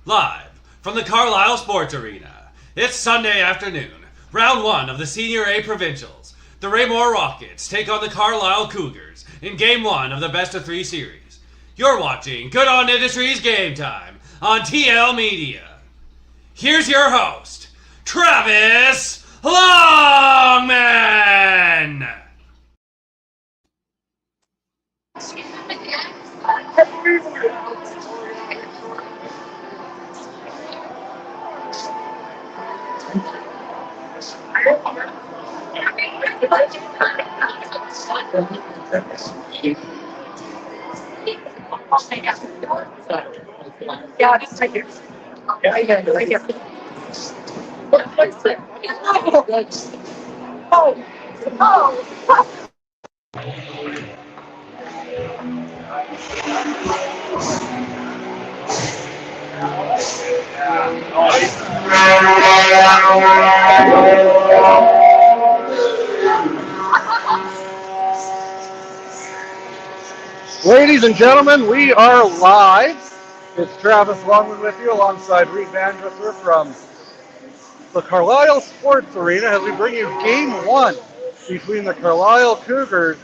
Live from the Carlyle Sports Arena, it's Sunday afternoon, round one of the Senior A Provincials. The Raymore Rockets take on the Carlyle Cougars in Game 1 of the best-of-3 series. You're watching Good On Industries Game Time on TL Media. Here's your host, Travis Longman! Yeah, it's right here. Right here. Ladies and gentlemen, we are live. It's Travis Longman with you alongside Reed Vandresser from the Carlyle Sports Arena as we bring you Game 1 between the Carlyle Cougars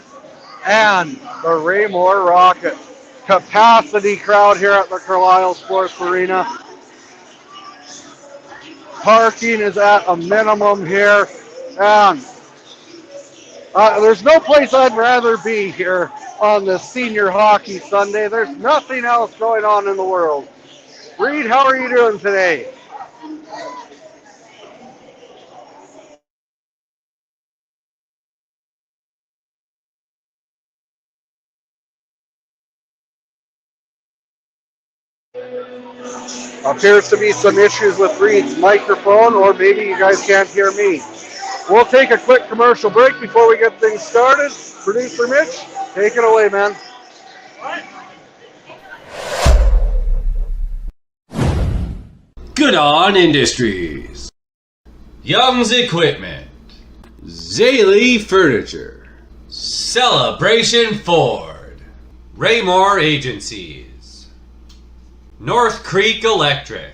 and the Raymore Rockets. Capacity crowd here at the Carlyle Sports Arena. Parking is at a minimum here, and there's no place I'd rather be here on this Senior Hockey Sunday. There's nothing else going on in the world. Reed, how are you doing today? Appears to be some issues with Reed's microphone, or maybe you guys can't hear me. We'll take a quick commercial break before we get things started. Producer Mitch, take it away, man. Good On Industries, Young's Equipment, Zaley Furniture, Celebration Ford, Raymore Agencies, North Creek Electric,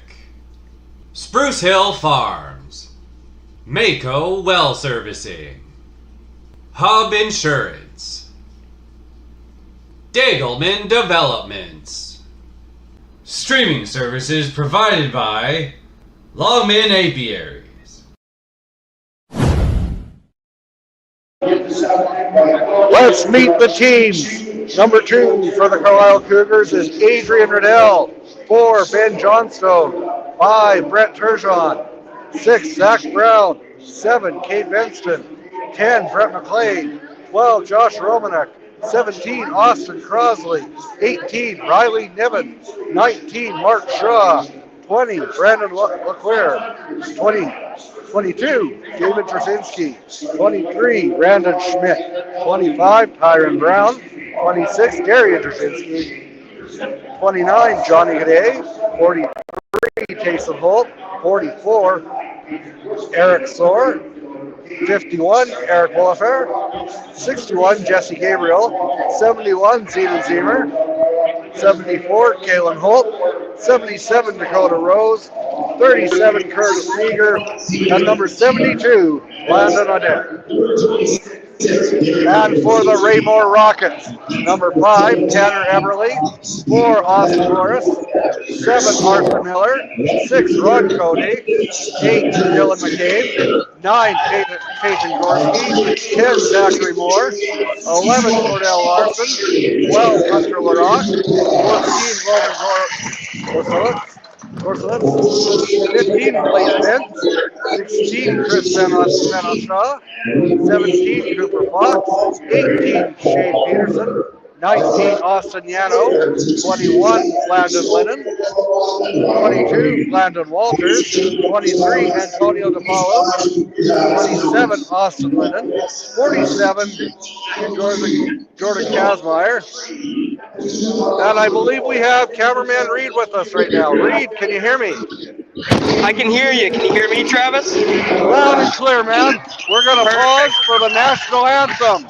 Spruce Hill Farms, Mako Well Servicing, Hub Insurance, Dagelman Developments. Streaming services provided by Longman Apiaries. Let's meet the teams. Number 2 for the Carlyle Cougars is Adrian Riddell. 4, Ben Johnstone. 5, Brett Turgeon. 6, Zach Brown. 7, Kate Benston. 10, Brett McLean. 12, Josh Romanek. 17, Austin Crosley. 18, Riley Niven. 19, Mark Shaw. 20, Brandon LeClaire. 22, David Trzynski. 23, Brandon Schmidt. 25, Tyron Brown. 26, Darian Trzynski. 29, Johnny Gade. 43, Taysom Holt. 44, Eric Soar. 51, Eric Wollifer. 61, Jesse Gabriel. 71, Zena Ziemer. 74, Kalen Holt. 77, Dakota Rose. 37, Curtis Meager. And number 72, Landon Audette. And for the Raymore Rockets, number 5, Tanner Eberly. 4, Austin Morris. 7, Arthur Miller. 6, Ron Cody. 8, Dylan McCabe. 9, Peyton Gorski. 10, Zachary Moore. 11, Cordell Larson. 12, Hunter LaRock. 14, Logan Gorsulis. 15, Blake Vince. 16, Chris Benoshaw. 17, Cooper Fox. 18, Shane Peterson. 19, Austin Yano. 21, Landon Lennon. 22, Landon Walters. 23, Antonio DePaulo. 27, Austin Lennon. 47, Jordan Kazmaier. And I believe we have cameraman Reed with us right now. Reed, can you hear me? I can hear you. Can you hear me, Travis? Loud and clear, man. We're going to pause for the national anthem.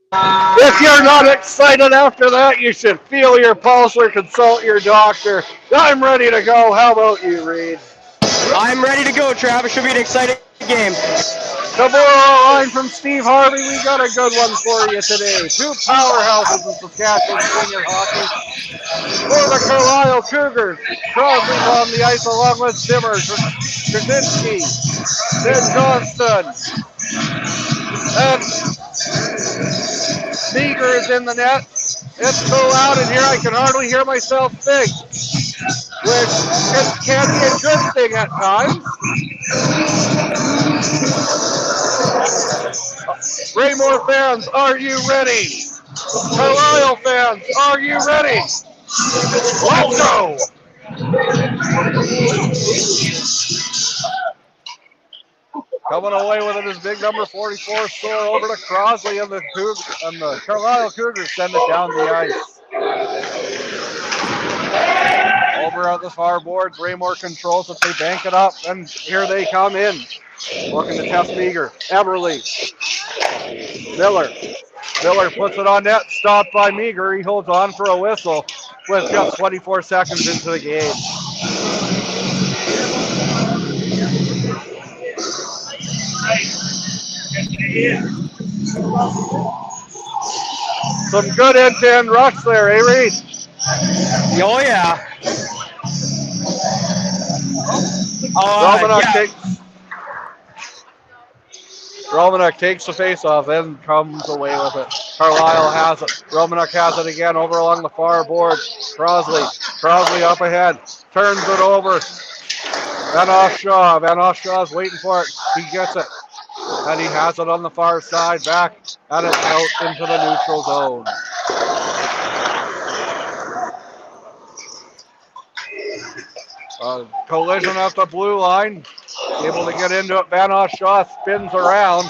If you're not excited after that, you should feel your pulse or consult your doctor. I'm ready to go. How about you, Reed? I'm ready to go, Travis. Should be an exciting game. Tomorrow line from Steve Harvey. We got a good one for you today. 2 powerhouses in Saskatchewan senior hockey. For the Carlyle Cougars, Crosby on the ice along with Zimmer, Krasinski, Ben Johnston, and Meager is in the net. It's so loud in here I can hardly hear myself think, which can be a good thing at times. Raymore fans, are you ready? Carlyle fans, are you ready? Let's go! Coming away with it is big number 44, Soar over to Crosley, and the Carlyle Cougars send it down the ice. Over at the far boards, Raymore controls it, they bank it up, and here they come in. Looking to test Meager. Eberly. Miller. Miller puts it on net, stopped by Meager. He holds on for a whistle with just 24 seconds into the game. Some good end-to-end rush there, eh, Reed? Oh, yeah. Romanek takes the face-off, then comes away with it. Carlyle has it. Romanek has it again over along the far board. Crosley up ahead. Turns it over. Van Offshaw. Van Offshaw's waiting for it. He gets it. And he has it on the far side. Back and it's out into the neutral zone. Collision at the blue line. Able to get into it. Van Offshaw spins around.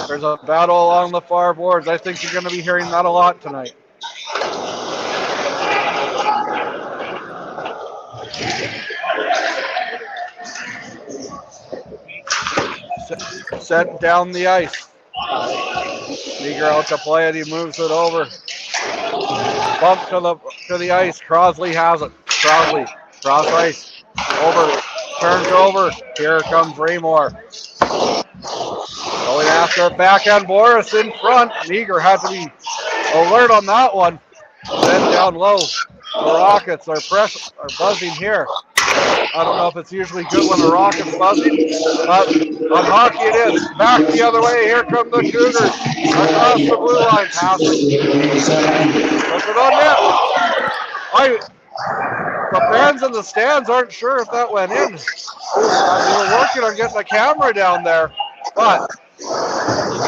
There's a battle along the far boards. I think you're going to be hearing that a lot tonight. Sent down the ice. Meager out to play it. He moves it over. Bump to the ice. Crosley has it. Crosley cross ice. Over. Turns over. Here comes Raymore. Going after backhand. Boris in front. Meager had to be alert on that one. Then down low. The Rockets are buzzing here. I don't know if it's usually good when the Rockets buzzing, but on hockey it is. Back the other way. Here come the Cougars. Across the blue line. Passing. Puts it on net. The fans in the stands aren't sure if that went in. We were working on getting the camera down there, but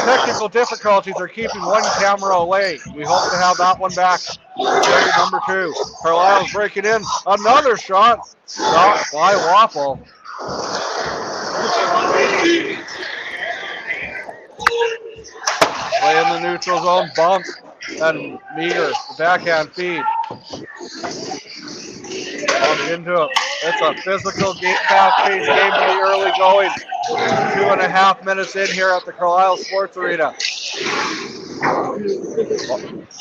technical difficulties are keeping one camera away. We hope to have that one back. Number 2. Carlyle's breaking in. Another shot. Shot by Waffle. Play in the neutral zone. Bump. And Meager. Backhand feed. Into it. It's a physical, fast-paced game in the early going. 2.5 minutes in here at the Carlyle Sports Arena.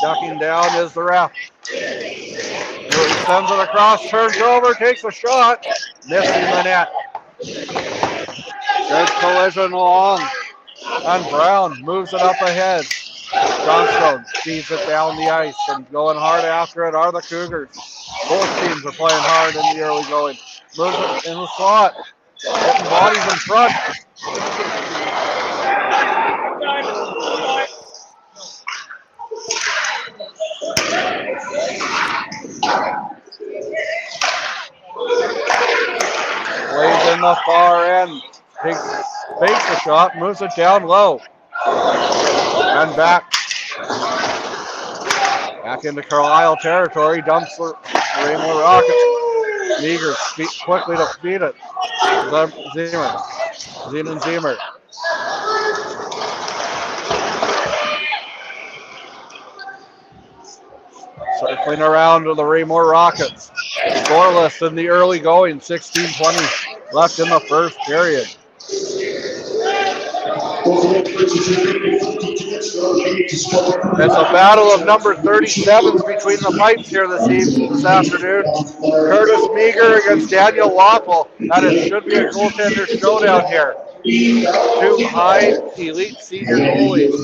Ducking down is the ref. Sends it across, turns over, takes a shot, missing the net. Good collision long, and Brown moves it up ahead. Johnstone feeds it down the ice, and going hard after it are the Cougars. Both teams are playing hard in the early going. Moves it in the slot. Getting bodies in front. Plays in the far end. Fakes the shot, moves it down low. And back into Carlyle territory, dumps the Raymore Rockets. Meager quickly to feed it. Zimmer. Circling around to the Raymore Rockets. Scoreless in the early going, 16-20 left in the first period. It's a battle of number 37s between the pipes here this afternoon. Curtis Meager against Daniel Waffle, and it should be a goaltender showdown here. Two high elite senior goalies.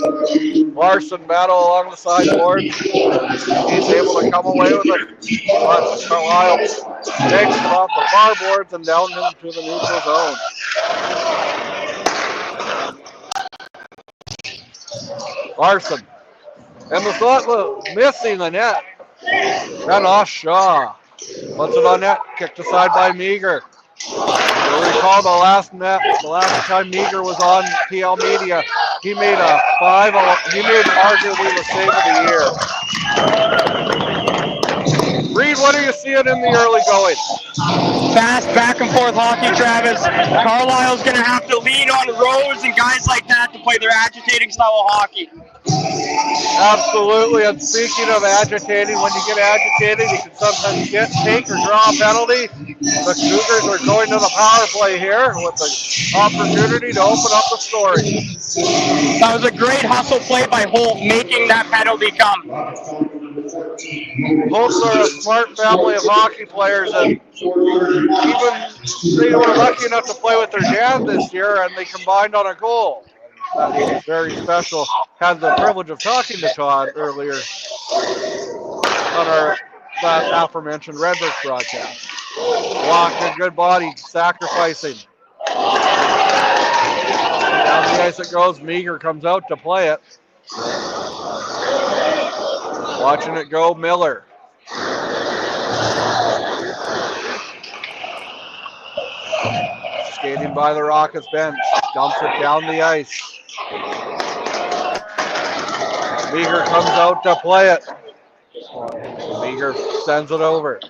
Larson battle along the sideboard. He's able to come away with it. But Carlyle takes it off the far boards and down into the neutral zone. Larson. And the thought missing the net. And Shaw. Puts it on net. Kicked aside by Meager. You'll recall the last time Meager was on PL Media, he made arguably the save of the year. Reed, what are you seeing in the early going? Fast back and forth hockey, Travis. Carlyle's going to have to lean on Rose and guys like that to play their agitating style of hockey. Absolutely, and speaking of agitating, when you get agitated, you can sometimes take or draw a penalty. The Cougars are going to the power play here with the opportunity to open up the scoring. That was a great hustle play by Holt, making that penalty come. Holt's are a smart family of hockey players, and even they were lucky enough to play with their dad this year, and they combined on a goal. That's very special. Had the privilege of talking to Todd earlier on our that aforementioned Redbirds broadcast. Walker, good body, sacrificing. Down the ice it goes. Meager comes out to play it. Watching it go, Miller. Skating by the Rockets bench. Dumps it down the ice. Meager comes out to play it. Meager sends it over.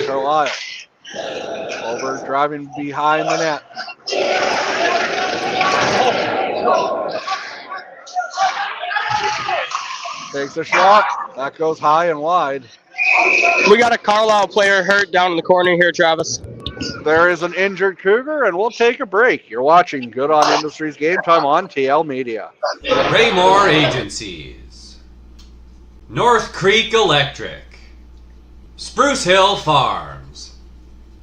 Carlyle. Over, driving behind the net. Takes a shot. That goes high and wide. We got a Carlyle player hurt down in the corner here, Travis. There is an injured Cougar, and we'll take a break. You're watching Good On Industries Game Time on TL Media. Raymore Agencies, North Creek Electric, Spruce Hill Farms,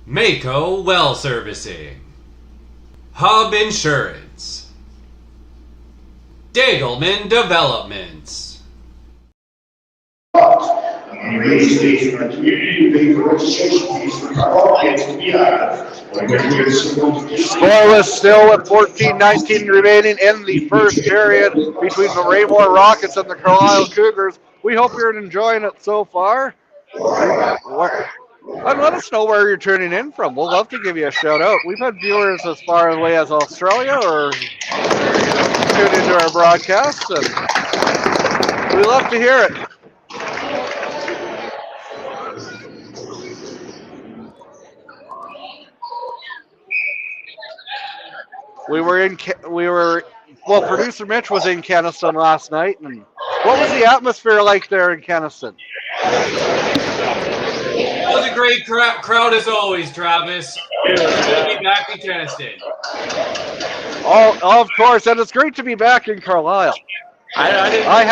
Mako Well Servicing, Hub Insurance, Dagelman Developments. Radio station or community pay for registration fees for Carlyle kids to be honored. Scoreless still with 14-19 remaining in the first period between the Raymore Rockets and the Carlyle Cougars. We hope you're enjoying it so far. And let us know where you're tuning in from. We'll love to give you a shout out. We've had viewers as far away as Australia or tune into our broadcasts, and we love to hear it. Producer Mitch was in Kenaston last night, and what was the atmosphere like there in Kenaston? It was a great crowd as always, Travis. Good to be back in Kenaston. Oh, of course, and it's great to be back in Carlyle. I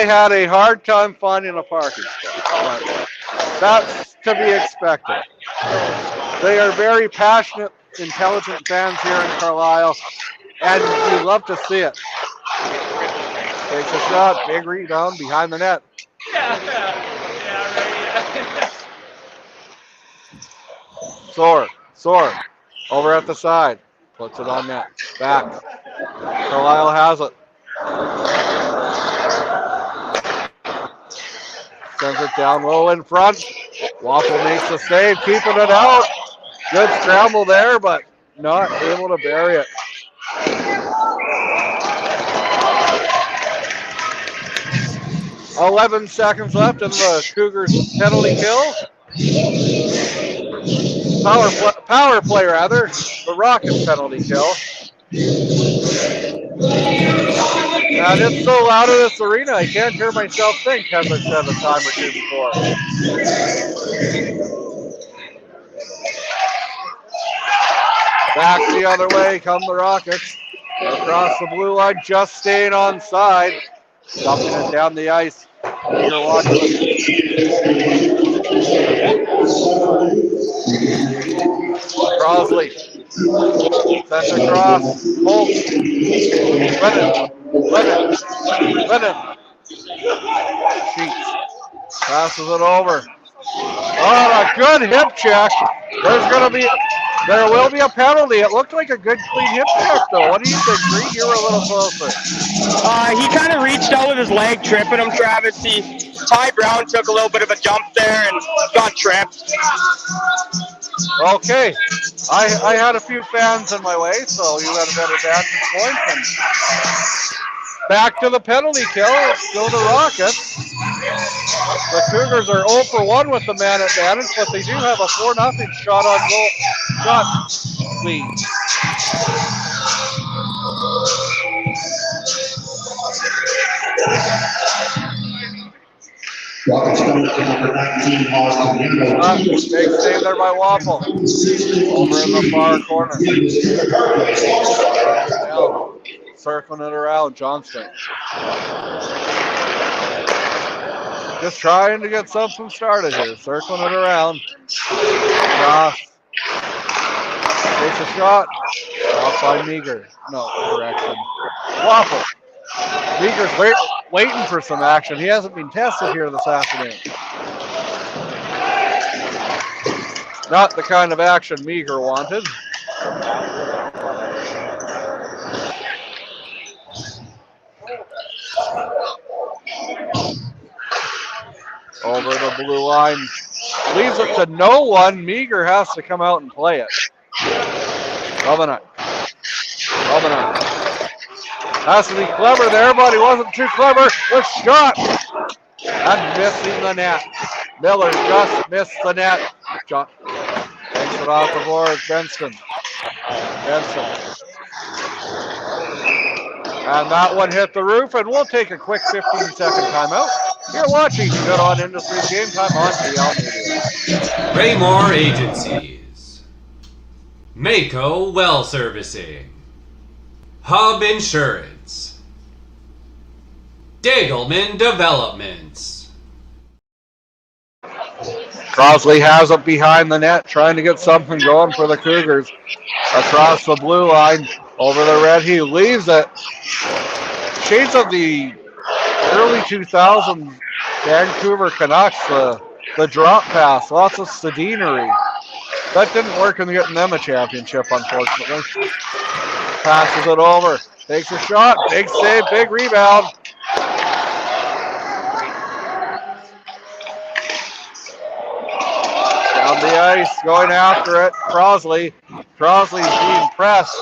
had a hard time finding a parking spot, but that's to be expected. They are very passionate, intelligent fans here in Carlyle, and you love to see it. Takes a shot, big rebound behind the net. Soar, over at the side, puts it on net, back. Carlyle has it. Sends it down low in front. Waffle makes the save, keeping it out. Good scramble there, but not able to bury it. $11 seconds left in the Cougars penalty kill. Power play rather. The Rockets penalty kill. And it's so loud in this arena, I can't hear myself think, as I said a time or two before. Back the other way come the Rockets. Across the blue line, just staying on side. Dumping it down the ice. You're watching Crosley. Sent across. Holt. Lennon. Sheets. Passes it over. Oh, a good hip check. There will be a penalty. It looked like a good clean hip check, though. What do you think, Reed? You were a little closer. He kind of reached out with his leg, tripping him, Travis. Ty Brown took a little bit of a jump there and got tripped. Okay. I had a few fans in my way, so you had a better vantage point. back to the penalty kill. Still the Rockets. The Cougars are 0 for 1 with the man advantage, but they do have a 4-0 shot on goal. Shot lead. Rockets number 19, Big save there by Waffle. Over in the far corner. Now, circling it around, Johnston. Just trying to get something started here. Circling it around. Cross. Takes a shot. Off by Meager. No, correction. Waffle. Meager's waiting for some action. He hasn't been tested here this afternoon. Not the kind of action Meager wanted. Over the blue line. Leaves it to no one. Meager has to come out and play it. Covenant. Has to be clever there, but he wasn't too clever with shot. And missing the net. Miller just missed the net. Shot. Takes it off the board. Benson. And that one hit the roof, and we'll take a quick 15-second timeout. You're watching Good On Industries Game Time on TL Media. Raymore Agencies. Mako Well Servicing. Hub Insurance. Dagelman Developments. Crosley has it behind the net, trying to get something going for the Cougars. Across the blue line, over the red, he leaves it. Shades of the early 2000s Vancouver Canucks, the drop pass, lots of sedinery. That didn't work in getting them a championship, unfortunately. Passes it over, takes a shot, big save, big rebound. Down the ice, going after it, Crosley. Crosley's being pressed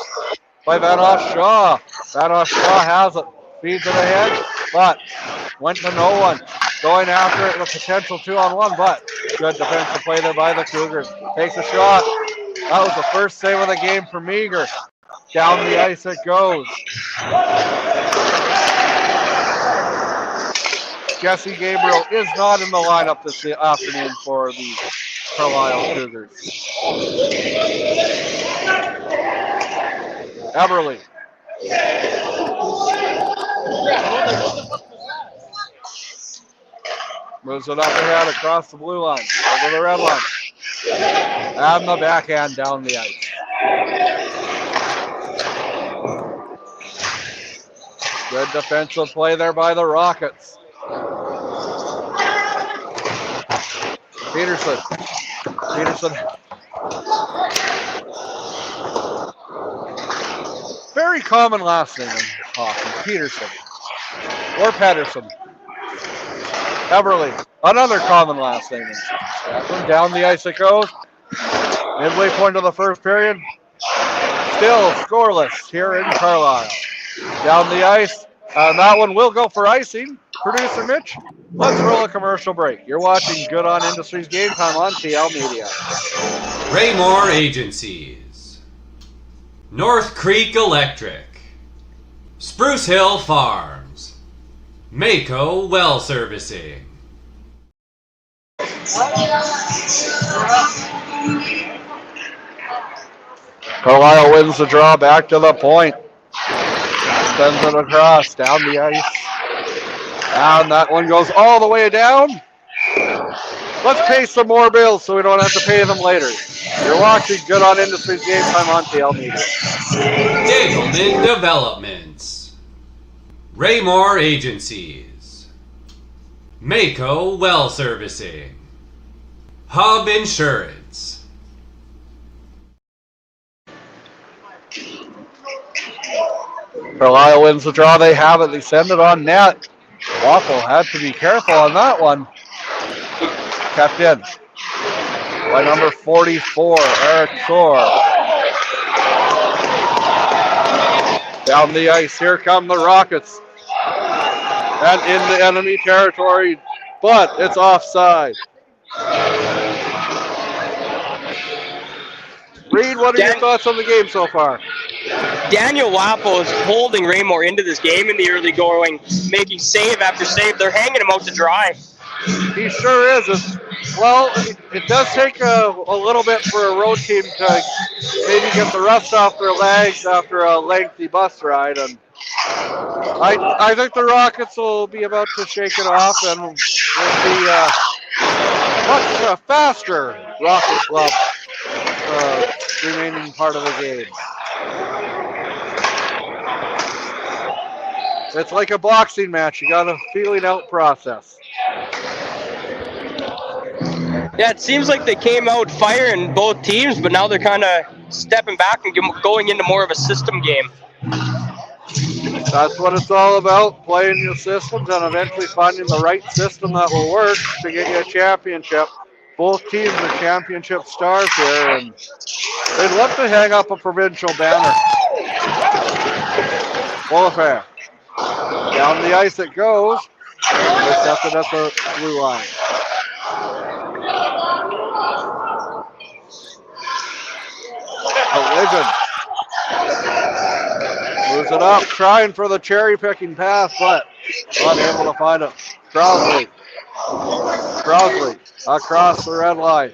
by Vanoff Shaw. Vanoff Shaw has it, feeds it ahead, but went to no one. Going after it with potential 2-on-1, but good defensive play there by the Cougars. Takes a shot. That was the first save of the game for Meager. Down the ice it goes. Jesse Gabriel is not in the lineup this afternoon for the Carlyle Cougars. Eberle. Moves it up ahead across the blue line, over the red line. And the backhand down the ice. Good defensive play there by the Rockets. Peterson. Very common last name in hockey, Peterson. Or Pedersen. Eberle, another common last name. Down the ice it goes. Midway point of the first period. Still scoreless here in Carlyle. Down the ice. That one will go for icing. Producer Mitch, let's roll a commercial break. You're watching Good On Industries Game Time on TL Media. Raymore Agencies. North Creek Electric. Spruce Hill Farms. Mako Well Servicing. Carlyle wins the draw, back to the point. Sends it across, down the ice. And that one goes all the way down. Let's pay some more bills so we don't have to pay them later. You're watching Good On Industries Game Time on TL Media. Dagelman Developments. Raymore Agencies. Mako Well Servicing. Hub Insurance. Carlyle wins the draw. They have it. They send it on net. Waffle had to be careful on that one. Kept in by number 44, Eric Thor. Down the ice. Here come the Rockets. and in the enemy territory, but it's offside. Reed, what are your thoughts on the game so far? Daniel Wapo is holding Raymore into this game in the early going, making save after save. They're hanging him out to dry. He sure is. Well, it does take a little bit for a road team to maybe get the rust off their legs after a lengthy bus ride, and I think the Rockets will be about to shake it off, and we'll see much faster Rocket Club remaining part of the game. It's like a boxing match. You got a feeling out process. Yeah, it seems like they came out firing both teams, but now they're kind of stepping back and going into more of a system game. That's what it's all about, playing your systems and eventually finding the right system that will work to get you a championship. Both teams are championship stars here, and they'd love to hang up a provincial banner. Full affair. Down the ice it goes. Intercepted at the blue line. Collision. Moves it up, trying for the cherry-picking pass, but unable to find it. Crosley across the red line.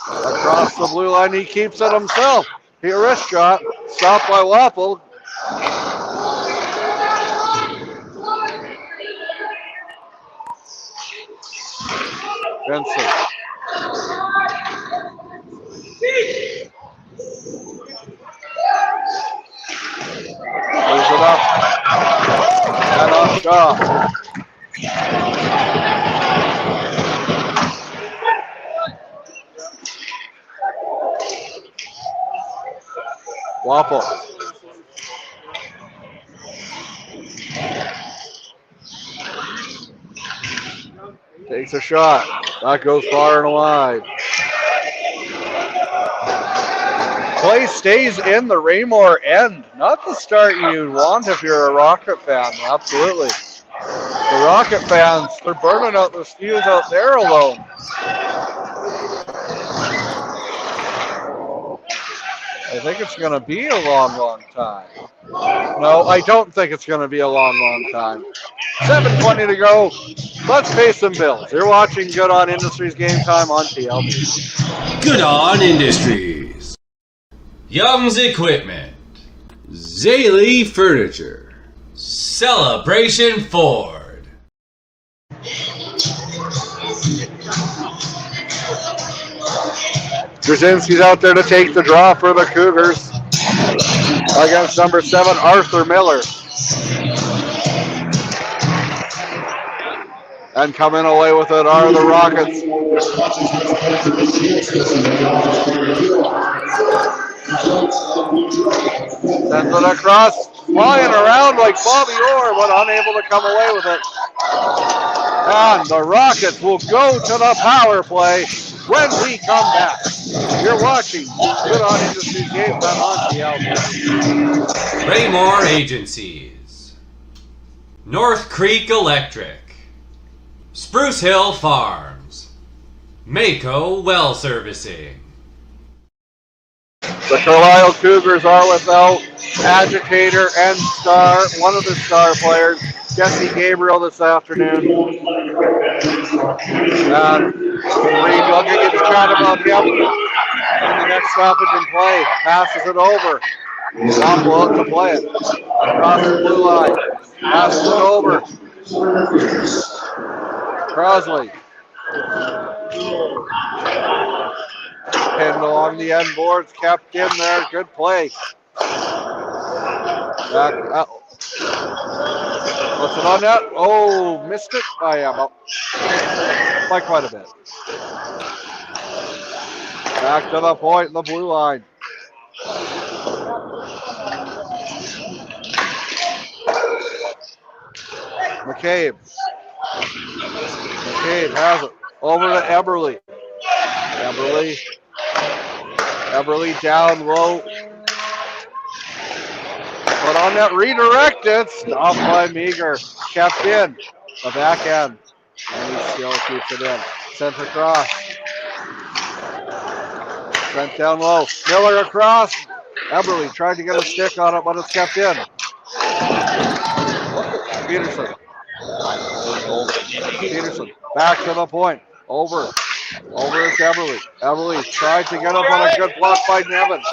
Across the blue line, he keeps it himself. He a wrist shot, stopped by Wappel. Benson. Moves it up. And on Shaw. Waffle. Takes a shot. That goes far and wide. Play stays in the Raymore end. Not the start you want if you're a Rocket fan. Absolutely. The Rocket fans, they're burning out the steels out there alone. I think it's going to be a long, long time. No, I don't think it's going to be a long, long time. 7:20 to go. Let's pay some bills. You're watching Good On Industries Game Time on TLB. Good On Industries. Young's Equipment. Zaley Furniture. Celebration Ford. Drzezinski's out there to take the draw for the Cougars against number 7, Arthur Miller. And coming away with it are the Rockets. Sends it across, flying around like Bobby Orr, but unable to come away with it. And the Rockets will go to the power play when we come back. You're watching Good On Industries Game Time on TLB. Raymore Agencies. North Creek Electric. Spruce Hill Farms. Mako Well Servicing. The Carlyle Cougars are without agitator and star, one of the star players, Jesse Gabriel, this afternoon. And Reed looking at the chat about him. And the next stoppage in play. Passes it over. Waffle out to play it. Across the blue line. Passes it over. Crosley. Pinned along the end boards, kept in there. Good play. Back out. What's it on that? Oh, missed it by by quite a bit. Back to the point in the blue line. McCabe. McCabe has it. Over to Eberly. Eberly down low. But on that redirect, it's stopped by Meager. Kept in. The backhand. And he still keeps it in. Center cross. Sent down low. Miller across. Eberly tried to get a stick on it, but it's kept in. Peterson. Peterson back to the point. Over is Eberly. Eberly tried to get up on a good block by Nevin.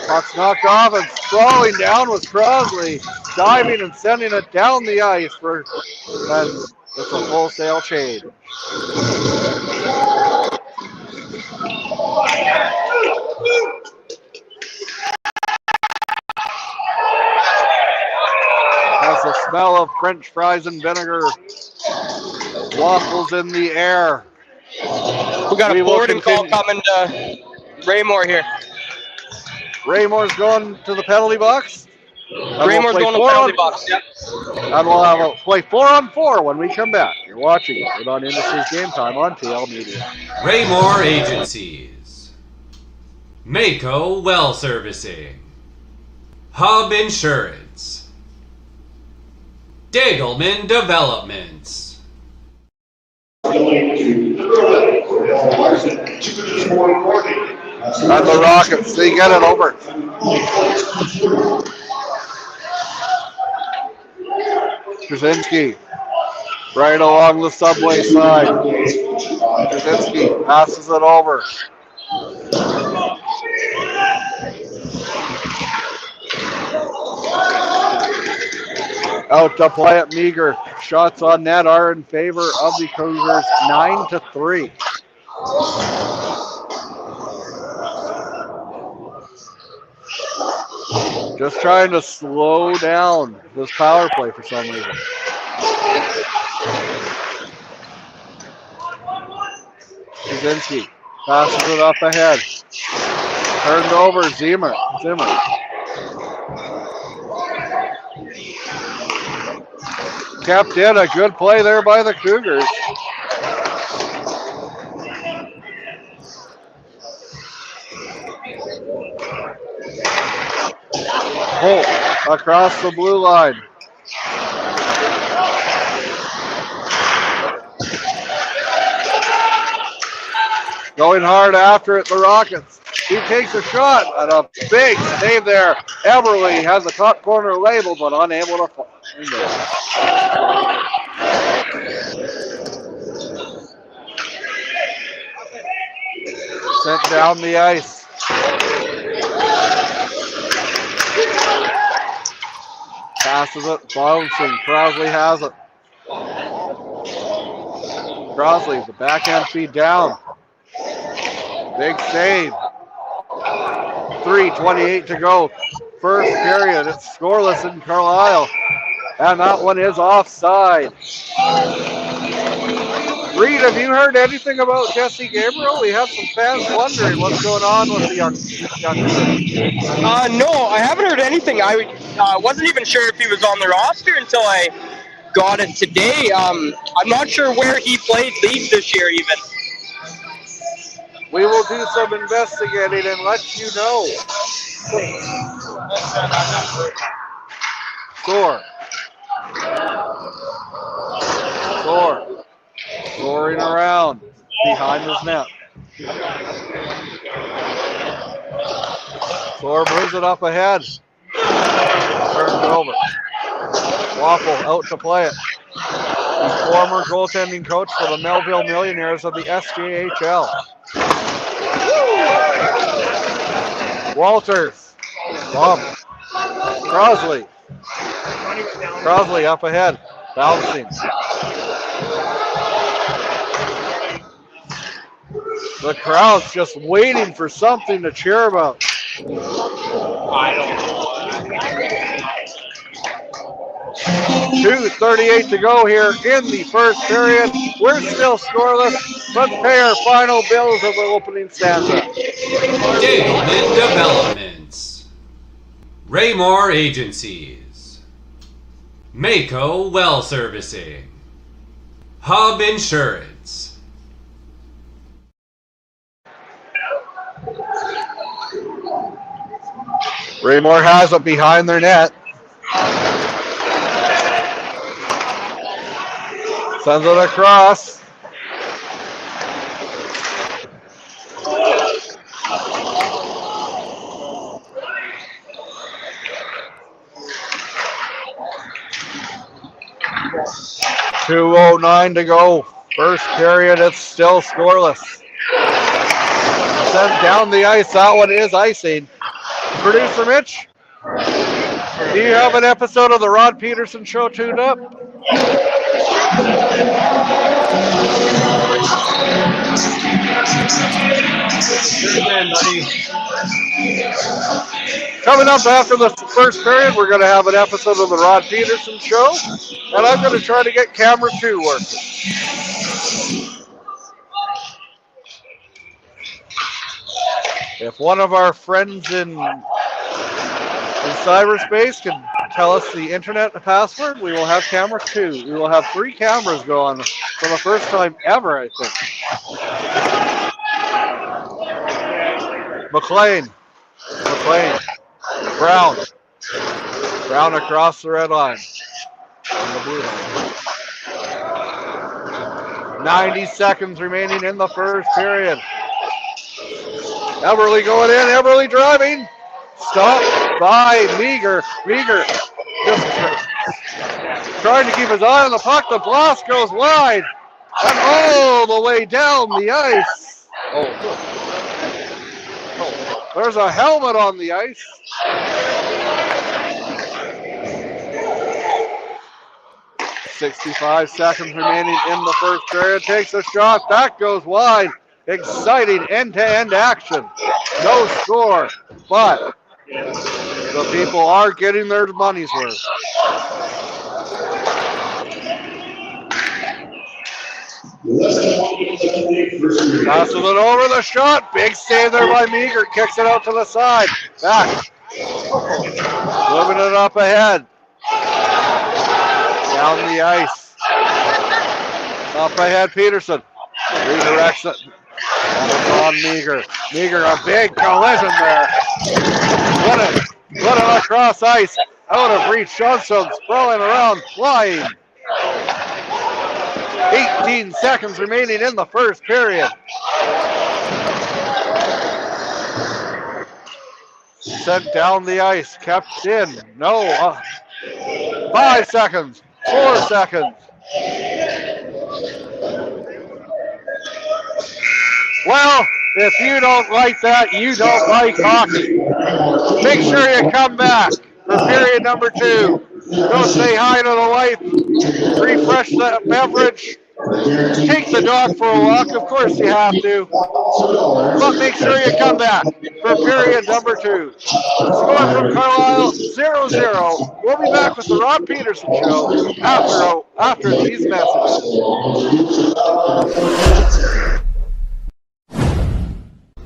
Puck's knocked off and crawling down was Crosley, diving and sending it down the ice and it's a wholesale change. Has the smell of French fries and vinegar. Waffles in the air. We got a boarding call coming to Raymore here. Raymore's going to the penalty box. Raymore's going to the penalty box, yep. And we'll have a play 4-on-4 when we come back. You're watching it on Industries Game Time on TL Media. Raymore Agencies. Mako Well Servicing. Hub Insurance. Dagelman Developments. And the Rockets, they get it over. Krasinski, right along the subway side. Krasinski passes it over. Out to play it meager. Shots on net are in favor of the Cougars, 9-3. Just trying to slow down this power play for some reason. Kaczynski passes it up ahead. Turned over, Zimmer. Kept in, a good play there by the Cougars. Holt across the blue line. Going hard after it, the Rockets. He takes a shot and a big save there. Eberly has the top corner label, but unable to find it. Sent down the ice. Passes it, bouncing. Crosley has it. Crosley, the backhand feed down. Big save. 3:28 to go. First period. It's scoreless in Carlyle. And that one is offside. Reed, have you heard anything about Jesse Gabriel? We have some fans wondering what's going on with the young No, I haven't heard anything. I wasn't even sure if he was on the roster until I got it today. I'm not sure where he played league this year even. We will do some investigating and let you know. Scoring around behind his net. Thor moves it up ahead. Turns it over. Waffle out to play it. The former goaltending coach for the Melville Millionaires of the SJHL. Walters. Bump. Crosley up ahead. Bouncing. The crowd's just waiting for something to cheer about. 2:38 to go here in the first period. We're still scoreless. Let's pay our final bills of the opening stanza. Dagelman Developments. Raymore Agencies. Mako Well Servicing. Hub Insurance. Raymore has it behind their net. Sends it across. .209 to go. First period, it's still scoreless. Sent down the ice. That one is icing. Producer Mitch, do you have an episode of the Rod Peterson Show tuned up? Coming up after the first period, we're going to have an episode of the Rod Peterson Show, and I'm going to try to get camera 2 working. If one of our friends in cyberspace can tell us the internet password, we will have camera 2. We will have 3 cameras going for the first time ever, I think. McLean. Brown across the red line. And the blue line. 90 seconds remaining in the first period. Everly going in, Everly driving. Stopped by Meager. Meager just trying to keep his eye on the puck. The blast goes wide and all the way down the ice. Oh, there's a helmet on the ice. .65 seconds remaining in the first period. Takes a shot. That goes wide. Exciting end-to-end action. No score, but the people are getting their money's worth. Passes it over the shot. Big save there by Meager. Kicks it out to the side. Back. Moving it up ahead. Down the ice. Up ahead, Peterson. Redirects it. And it's on Meager. Meager, a big collision there. Put it across ice. Out of reach. Johnson sprawling around, flying. 18 seconds remaining in the first period. Sent down the ice, kept in. No. 5 seconds. 4 seconds. Well, if you don't like that, you don't like hockey. Make sure you come back for period number 2. Go say hi to the wife, refresh the beverage, take the dog for a walk. Of course you have to. But make sure you come back for period number 2. Score from Carlyle, 0-0. We'll be back with the Rod Peterson Show after these messages.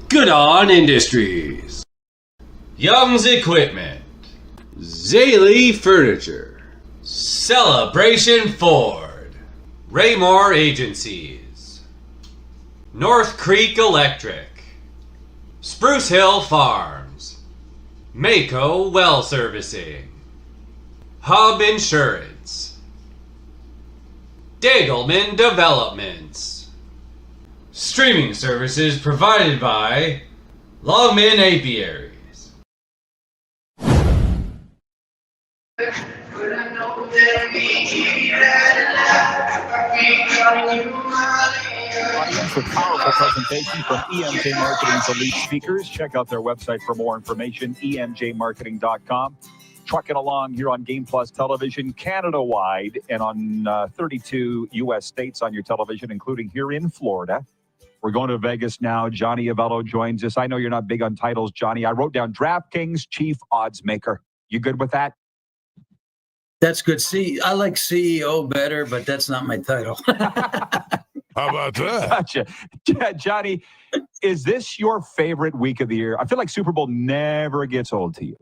Good On Industries, Young's Equipment, Zaley Furniture, Celebration Ford, Raymore Agencies, North Creek Electric, Spruce Hill Farms, Mako Well Servicing, Hub Insurance, Dagelman Developments. Streaming services provided by Longman Apiaries. Audience with powerful presentation from EMJ Marketing's elite speakers. Check out their website for more information, emjmarketing.com. Trucking along here on Game Plus Television, Canada-wide, and on 32 U.S. states on your television, including here in Florida. We're going to Vegas now. Johnny Avello joins us. I know you're not big on titles, Johnny. I wrote down DraftKings Chief Odds Maker. You good with that? That's good. See, I like CEO better, but that's not my title. How about that? Gotcha. Johnny, is this your favorite week of the year? I feel like Super Bowl never gets old to you.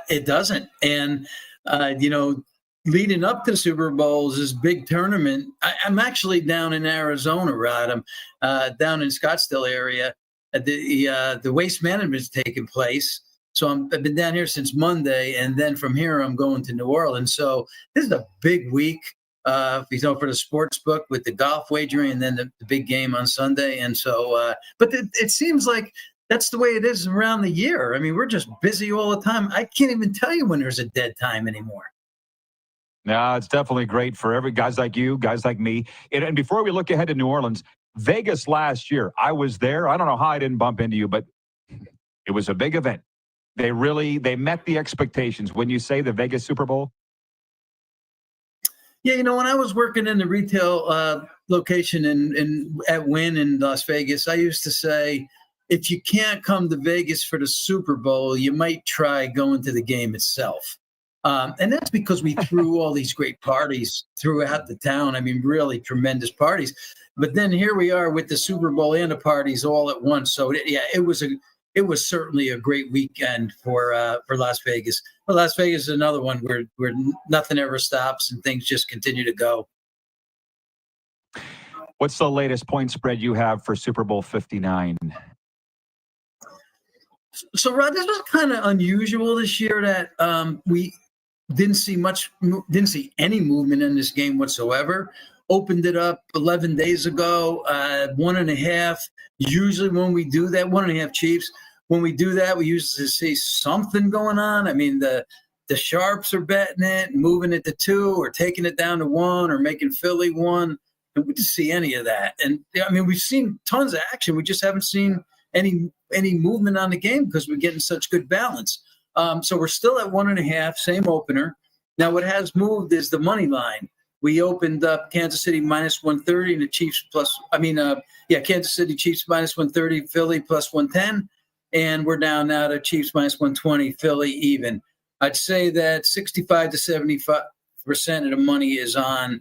It doesn't. And, leading up to Super Bowls, this big tournament, I'm actually down in Arizona, Rod. I'm down in Scottsdale area. The Waste Management is taking place. So I've been down here since Monday, and then from here I'm going to New Orleans. So this is a big week, for the sports book with the golf wagering, and then the big game on Sunday. And so, but it seems like that's the way it is around the year. I mean, we're just busy all the time. I can't even tell you when there's a dead time anymore. No, it's definitely great for guys like you, guys like me. And before we look ahead to New Orleans, Vegas last year, I was there. I don't know how I didn't bump into you, but it was a big event. They met the expectations. When you say the Vegas Super Bowl? Yeah, when I was working in the retail location at Wynn in Las Vegas, I used to say, if you can't come to Vegas for the Super Bowl, you might try going to the game itself. And that's because we threw all these great parties throughout the town. I mean, really tremendous parties. But then here we are with the Super Bowl and the parties all at once. So it was certainly a great weekend for Las Vegas. But Las Vegas is another one where nothing ever stops and things just continue to go. What's the latest point spread you have for Super Bowl 59? So, Rod, this was kind of unusual this year that we didn't see any movement in this game whatsoever. Opened it up 11 days ago, 1.5. Usually when we do that, 1.5 Chiefs. When we do that, we usually see something going on. I mean, the sharps are betting it, moving it to 2, or taking it down to 1, or making Philly 1. And we didn't see any of that. And I mean, we've seen tons of action. We just haven't seen any movement on the game because we're getting such good balance. So we're still at 1.5, same opener. Now, what has moved is the money line. We opened up Kansas City minus 130 and the Chiefs Kansas City Chiefs minus 130, Philly plus 110. And we're down now to Chiefs minus 120, Philly even. I'd say that 65 to 75% of the money is on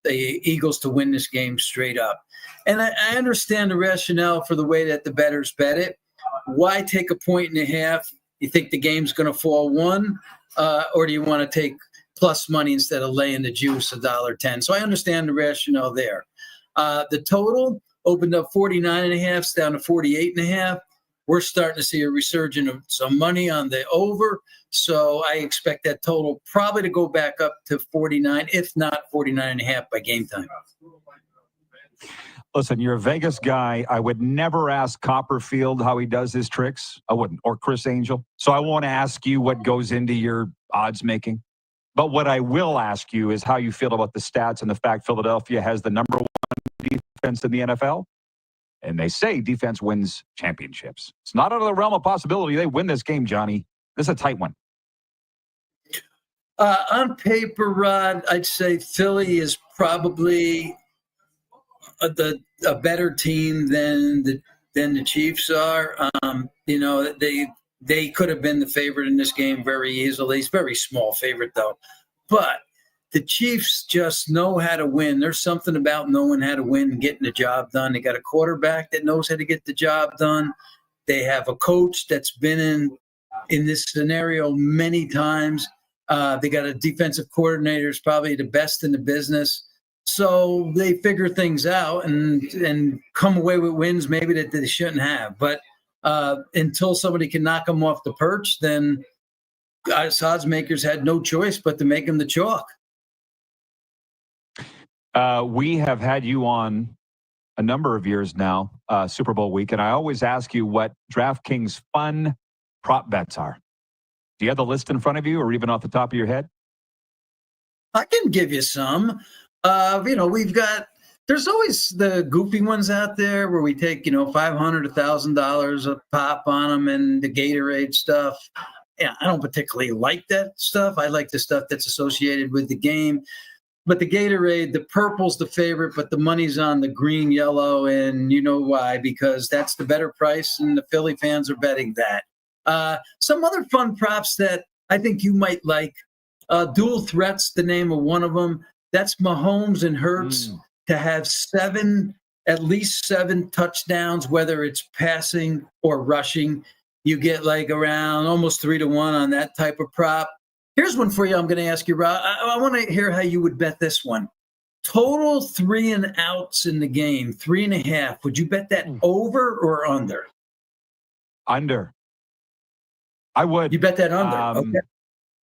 the Eagles to win this game straight up. And I understand the rationale for the way that the bettors bet it. Why take 1.5 points? You think the game's going to fall 1, or do you want to take plus money instead of laying the juice $1.10? So I understand the rationale there. The total opened up 49.5, down to 48.5. We're starting to see a resurgence of some money on the over. So I expect that total probably to go back up to 49, if not 49.5 by game time. Listen, you're a Vegas guy. I would never ask Copperfield how he does his tricks. I wouldn't. Or Chris Angel. So I won't ask you what goes into your odds making. But what I will ask you is how you feel about the stats and the fact Philadelphia has the number 1 defense in the NFL. And they say defense wins championships. It's not out of the realm of possibility they win this game, Johnny. This is a tight one. On paper, Rod, I'd say Philly is probably a better team than the Chiefs are. They could have been the favorite in this game very easily. It's a very small favorite, though. But the Chiefs just know how to win. There's something about knowing how to win and getting the job done. They got a quarterback that knows how to get the job done. They have a coach that's been in this scenario many times. They got a defensive coordinator who's probably the best in the business. So they figure things out and come away with wins maybe that they shouldn't have. But until somebody can knock them off the perch, then odds makers had no choice but to make them the chalk. We have had you on a number of years now, Super Bowl week, and I always ask you what DraftKings fun prop bets are. Do you have the list in front of you or even off the top of your head? I can give you some. There's always the goofy ones out there where we take, $500, $1,000 a pop on them and the Gatorade stuff. Yeah, I don't particularly like that stuff. I like the stuff that's associated with the game. But the Gatorade, the purple's the favorite, but the money's on the green, yellow, and you know why, because that's the better price, and the Philly fans are betting that. Some other fun props that I think you might like. Dual threats, the name of one of them. That's Mahomes and Hurts to have at least seven touchdowns, whether it's passing or rushing. You get like around almost 3-1 on that type of prop. Here's one for you. I'm going to ask you, Rob. I want to hear how you would bet this one. Total 3 and outs in the game, 3.5. Would you bet that over or under? Under. I would. You bet that under. Okay.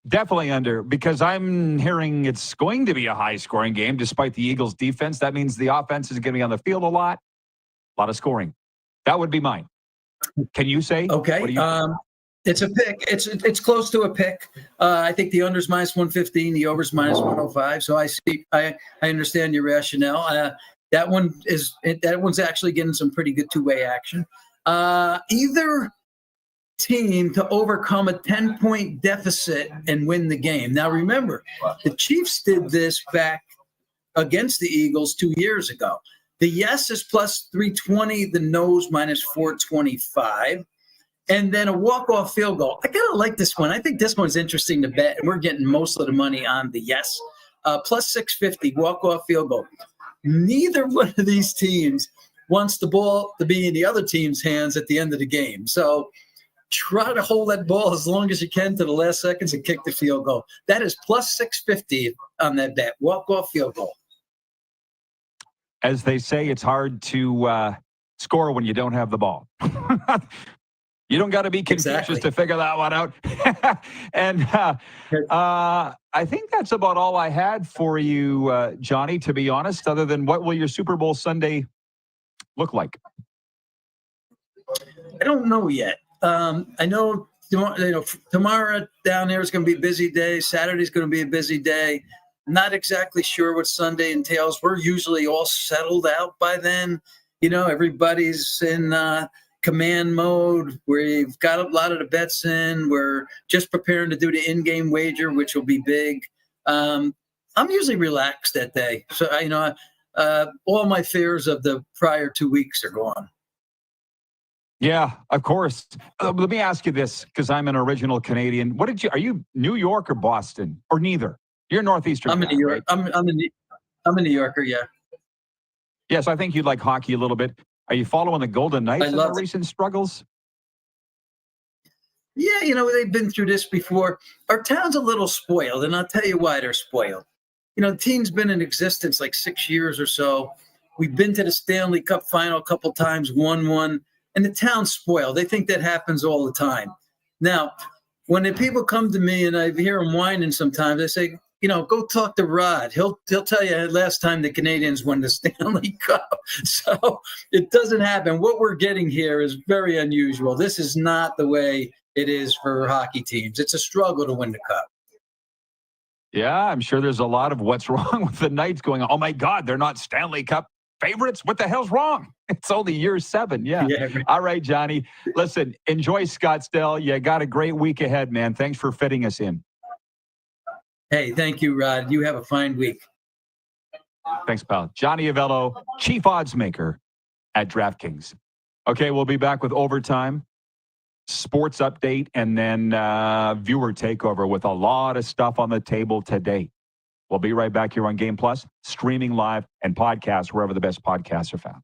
Definitely under, because I'm hearing it's going to be a high-scoring game despite the Eagles' defense. That means the offense is going to be on the field a lot of scoring. That would be mine. Can you say? Okay. What do you It's a pick. It's close to a pick. I think the under's minus 115, the over's minus 105. So I understand your rationale. That one's actually getting some pretty good two-way action. Either team to overcome a 10-point deficit and win the game. Now remember, the Chiefs did this back against the Eagles 2 years ago. The yes is plus 320, the no's minus 425, and then a walk-off field goal. I kind of like this one. I think this one's interesting to bet, and we're getting most of the money on the yes. Plus 650, walk-off field goal. Neither one of these teams wants the ball to be in the other team's hands at the end of the game. So try to hold that ball as long as you can to the last seconds and kick the field goal. That is plus 650 on that bet. Walk-off field goal. As they say, it's hard to score when you don't have the ball. You don't got to be Confucius to figure that one out. And I think that's about all I had for you, Johnny, to be honest, other than what will your Super Bowl Sunday look like? I don't know yet. I know, tomorrow down there is going to be a busy day. Saturday's going to be a busy day. Not exactly sure what Sunday entails. We're usually all settled out by then. Everybody's in command mode. We've got a lot of the bets in. We're just preparing to do the in-game wager, which will be big. I'm usually relaxed that day. So, all my fears of the prior 2 weeks are gone. Yeah, of course. Let me ask you this, because I'm an original Canadian. Are you New York or Boston, or neither? You're Northeastern. I'm in New York. Right? I'm a New Yorker, yeah. Yes, I think you like hockey a little bit. Are you following the Golden Knights in their recent struggles? Yeah, they've been through this before. Our town's a little spoiled, and I'll tell you why they're spoiled. The team's been in existence like 6 years or so. We've been to the Stanley Cup final a couple times, won one, and the town's spoiled. They think that happens all the time. Now, when the people come to me and I hear them whining sometimes, I say, go talk to Rod. He'll tell you last time the Canadians won the Stanley Cup. So it doesn't happen. What we're getting here is very unusual. This is not the way it is for hockey teams. It's a struggle to win the cup. Yeah, I'm sure there's a lot of what's wrong with the Knights going, oh my God, they're not Stanley Cup favorites? What the hell's wrong? It's only year 7. Yeah. All right, Johnny. Listen, enjoy Scottsdale. You got a great week ahead, man. Thanks for fitting us in. Hey, thank you, Rod. You have a fine week. Thanks, pal. Johnny Avello, chief odds maker at DraftKings. Okay, we'll be back with overtime, sports update, and then viewer takeover with a lot of stuff on the table today. We'll be right back here on Game Plus, streaming live and podcast wherever the best podcasts are found.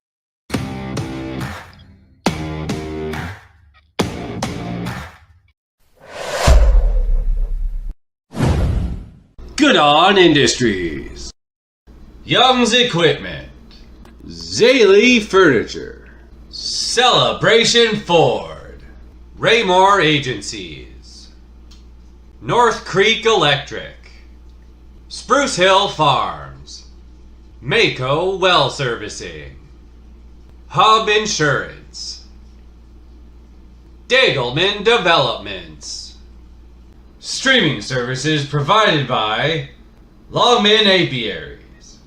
Good on Industries, Young's Equipment, Zaley Furniture, Celebration Ford, Raymore Agencies, North Creek Electric, Spruce Hill Farms, Mako Well Servicing, Hub Insurance, Dagelman Developments. Streaming services provided by Longman Apiaries.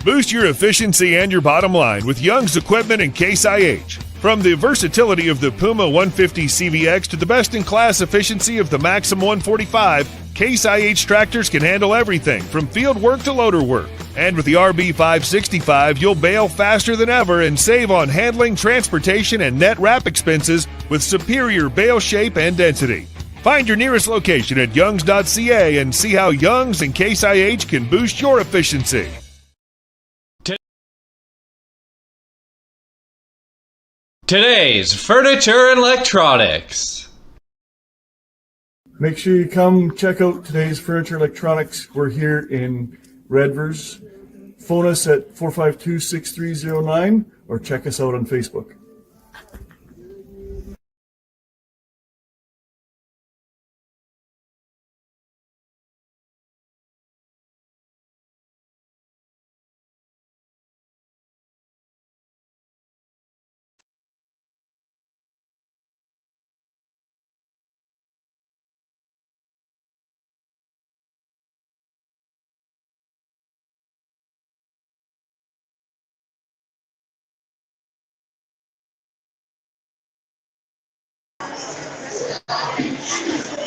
Boost your efficiency and your bottom line with Young's Equipment and Case IH. From the versatility of the Puma 150 CVX to the best-in-class efficiency of the Maxim 145, Case IH tractors can handle everything from field work to loader work. And with the RB565, you'll bale faster than ever and save on handling, transportation, and net wrap expenses with superior bale shape and density. Find your nearest location at youngs.ca and see how Youngs and Case IH can boost your efficiency. Today's Furniture and Electronics. Make sure you come check out today's Furniture Electronics. We're here in Redvers. Phone us at 452-6309 or check us out on Facebook.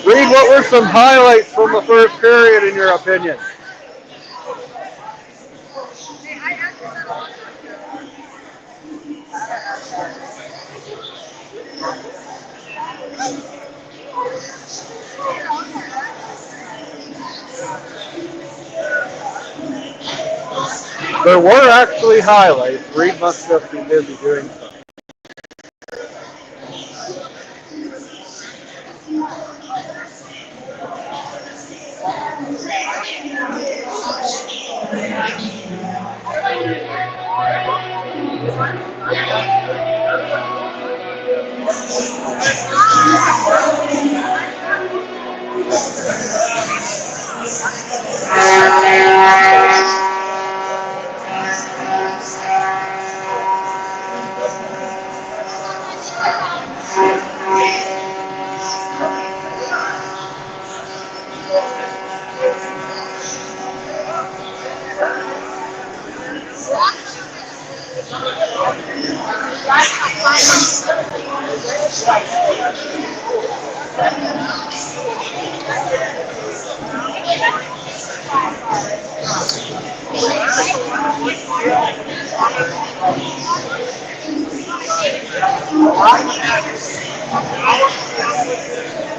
Reed, what were some highlights from the first period in your opinion? There were actually highlights. Reed must just be busy doing something.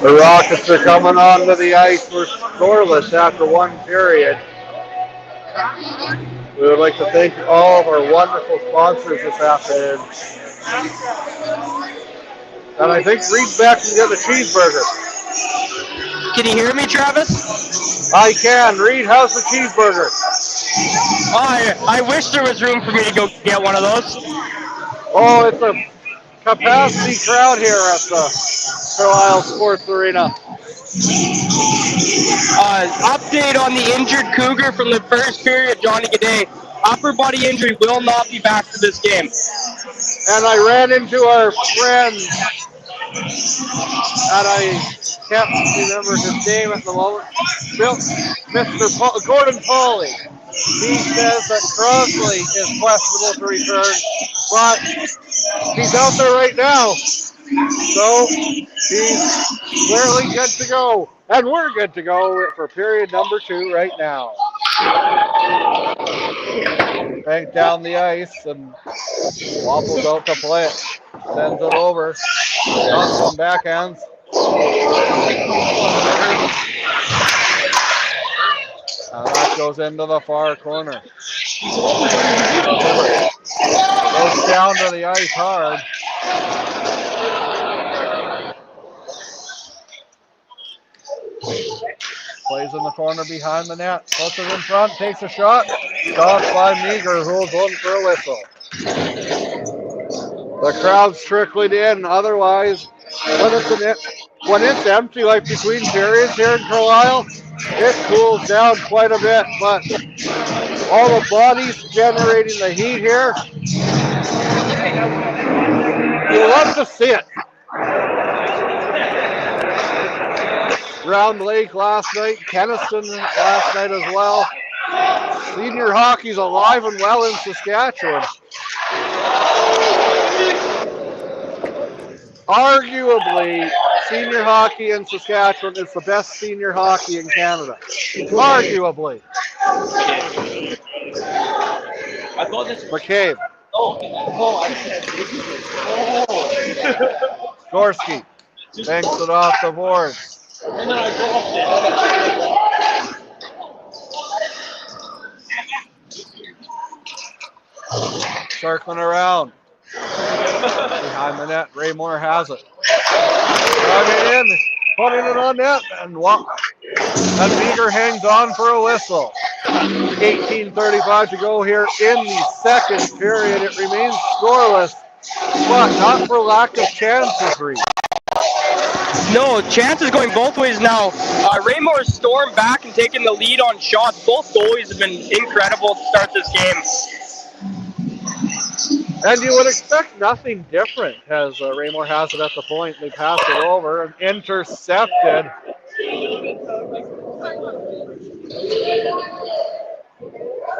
The Rockets are coming onto the ice. We're scoreless after one period. We would like to thank all of our wonderful sponsors this afternoon. And I think Reed's back to get the cheeseburger. Can you hear me, Travis? I can. Reed, how's the cheeseburger? I wish there was room for me to go get one of those. Oh, it's a capacity crowd here at the Carlyle Sports Arena. Update on the injured Cougar from the first period, Johnny G'day. Upper body injury will not be back for this game. And I ran into our friend, and I can't remember his name at the moment, Mr. Gordon Pauly. He says that Crosley is questionable to return, but he's out there right now. So he's clearly good to go. And we're good to go for period number 2 right now. Bank down the ice and wobbles out to play it. Sends it over. Got some backhands. And that goes into the far corner. Goes down to the ice hard. Plays in the corner behind the net. Puts it in front, takes a shot. Stopped by Meager, who's going for a whistle. The crowd's trickling in. Otherwise, when it's empty, like between periods here in Carlyle, it cools down quite a bit. But all the bodies generating the heat here, you love to see it. Round Lake last night, Kenniston last night as well. Senior hockey's alive and well in Saskatchewan. Arguably, senior hockey in Saskatchewan is the best senior hockey in Canada. Arguably. McCabe. Gorski banks it off the boards. Circling around. Behind the net, Raymore has it. Driving in, putting it on net, and Meager hangs on for a whistle. 18:35 to go here in the second period. It remains scoreless, but not for lack of chances, Reed. No, chances going both ways now. Raymore stormed back and taking the lead on shots. Both goalies have been incredible to start this game. And you would expect nothing different as Raymore has it at the point. They pass it over and intercepted.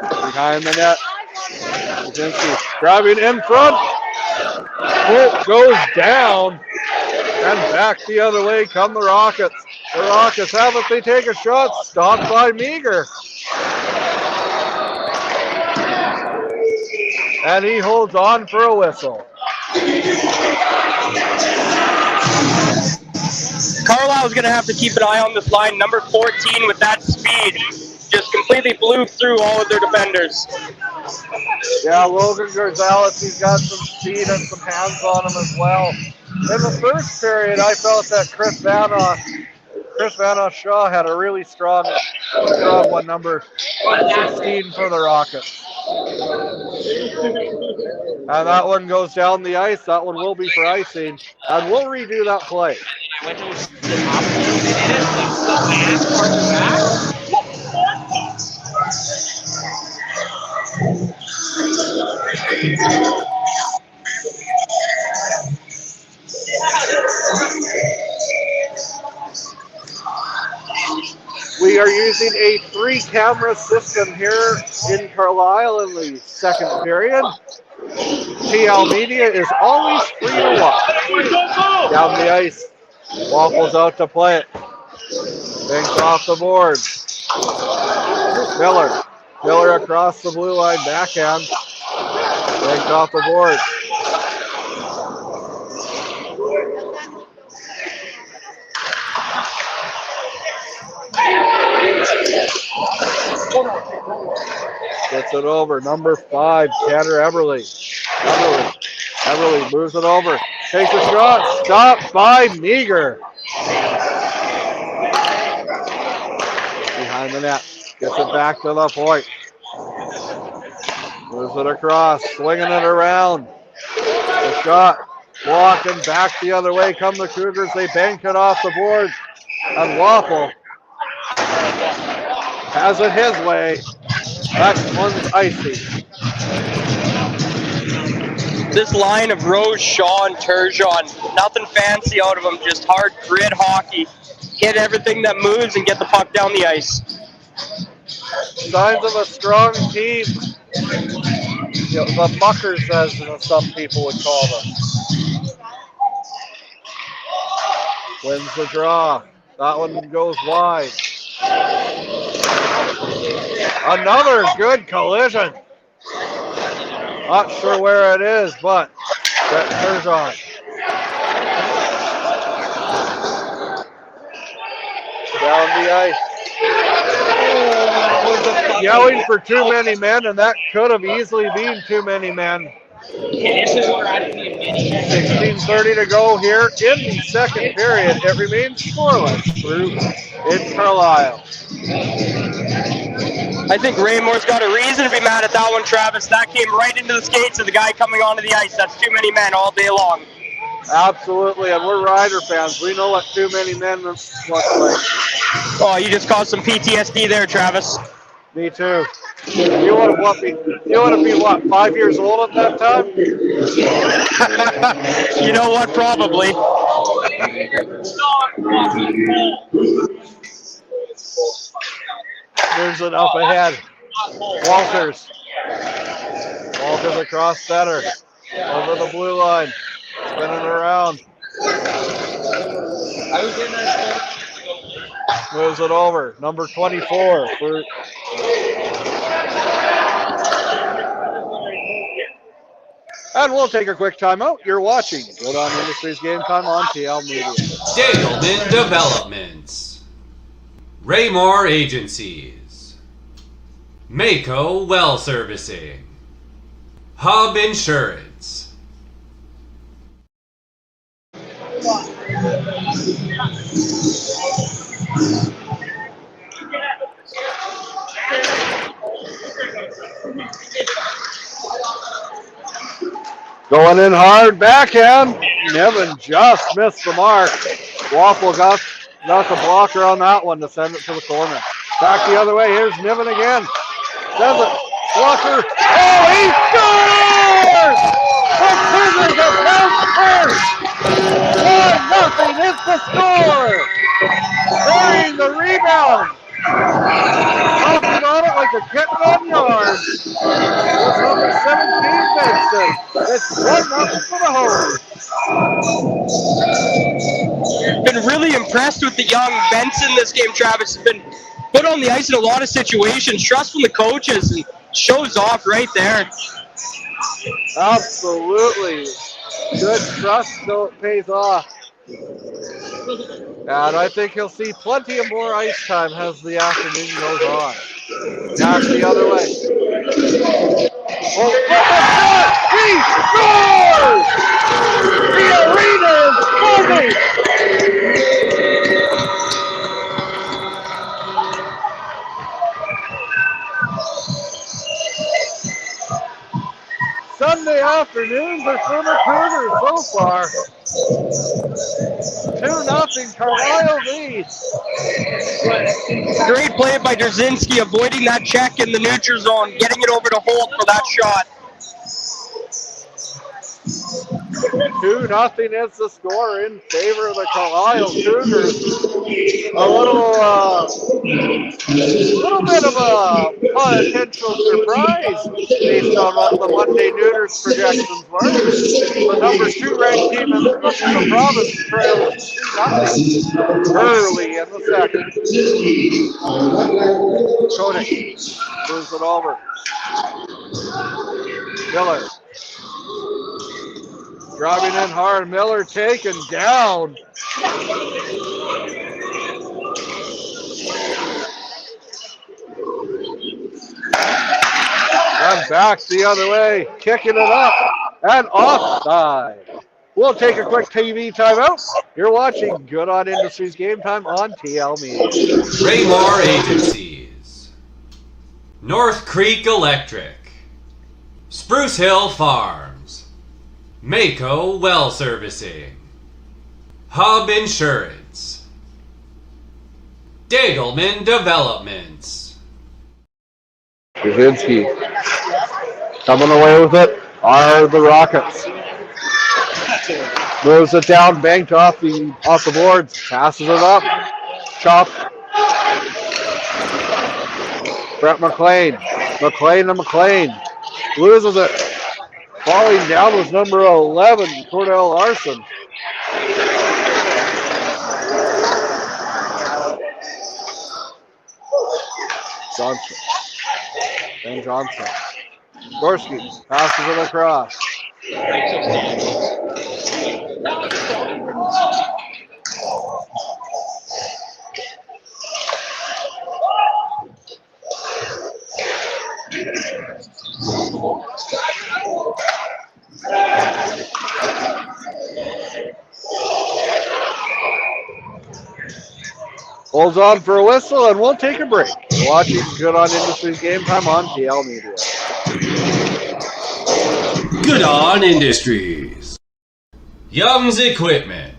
Behind the net. Kaczynski grabbing in front. Holt goes down. And back the other way come the Rockets. The Rockets have it. They take a shot. Stopped by Meager. And he holds on for a whistle. Carlyle's going to have to keep an eye on this line. Number 14 with that speed just completely blew through all of their defenders. Yeah, Logan Gonzalez, he's got some speed and some hands on him as well. In the first period, I felt that Chris Vanoff Shaw had a really strong one, number 16 for the Rockets. And that one goes down the ice. That one will be for icing. And we'll redo that play. We are using a 3-camera system here in Carlyle in the second period. TL Media is always free to watch. Down the ice. Waffles out to play it. Banks off the board. Miller across the blue line, backhand. Banks off the board. Gets it over. Number 5, Tanner Eberly. Eberly moves it over. Takes a shot. Stopped by Meager. Behind the net. Gets it back to the point. Moves it across. Swinging it around. The shot. Walking back the other way. Come the Cougars. They bank it off the board. And Waffle has it his way. That one's icy. This line of Rose, Shaw, and Turgeon, nothing fancy out of them, just hard grit hockey. Hit everything that moves and get the puck down the ice. Signs of a strong team. You know, the muckers, as some people would call them. Wins the draw. That one goes wide. Another good collision. Not sure where it is, but that Turgeon. Down the ice. Yelling for too many men, and that could have easily been too many men. 16:30 to go here in the second period. It remains scoreless in Carlyle. I think Raymore's got a reason to be mad at that one, Travis. That came right into the skates of the guy coming onto the ice. That's too many men all day long. Absolutely, and we're Rider fans. We know what too many men looks like. Oh, you just caused some PTSD there, Travis. Me too. You want to be what, 5 years old at that time? You know what, probably. There's it up ahead. Walters across center. Over the blue line. Spinning around. Moves it over. Number 24 for... And we'll take a quick timeout. You're watching Good On Industries Game Time on TL Media. Daleman Developments, Raymore Agencies, Mako Well Servicing, Hub Insurance. Going in hard, backhand. Niven just missed the mark. Waffle got the blocker on that one to send it to the corner. Back the other way. Here's Niven again. Does it. Blocker. Oh, he scores! The Cougars have bounced first. 1-0 is the score. Carrying the rebound. Hopping on it like a kitten on yards. It's number 17, Vincent. It's 1-0 for the Hose. Been really impressed with the young Benson this game. Travis has been put on the ice in a lot of situations. Trust from the coaches and shows off right there. Absolutely. Good trust, so it pays off. And I think he'll see plenty of more ice time as the afternoon goes on. Back the other way. Oh, he scores! The arena is buzzing! Sunday afternoons are for the Cougars so far. 2-0 Carlyle lead. Great play by Drzinski, avoiding that check in the neutral zone, getting it over to Holt for that shot. 2-0 is the score in favor of the Carlyle Cougars. A little bit of a potential surprise based on what the Monday Nooners projections were. The number 2 ranked team in the province trails 2-0 early in the second. Koenig moves it over. Miller. Driving in hard, Miller taken down. And back the other way, kicking it up and offside. We'll take a quick TV timeout. You're watching Good On Industries Game Time on TL Media. Raymore Agencies, North Creek Electric, Spruce Hill Farms, Mako Well Servicing, Hub Insurance, Dagelman Developments. Drzinski coming away with it are the Rockets. Moves it down, banked off the boards, passes it up, chop. Brett McLean to McLean, loses it. Falling down was number 11, Cordell Larson. Johnson. Ben Johnson. Gorski passes it across. Holds on for a whistle, and we'll take a break. Watching Good On Industries Game Time on TL Media. Good On Industries, Young's Equipment,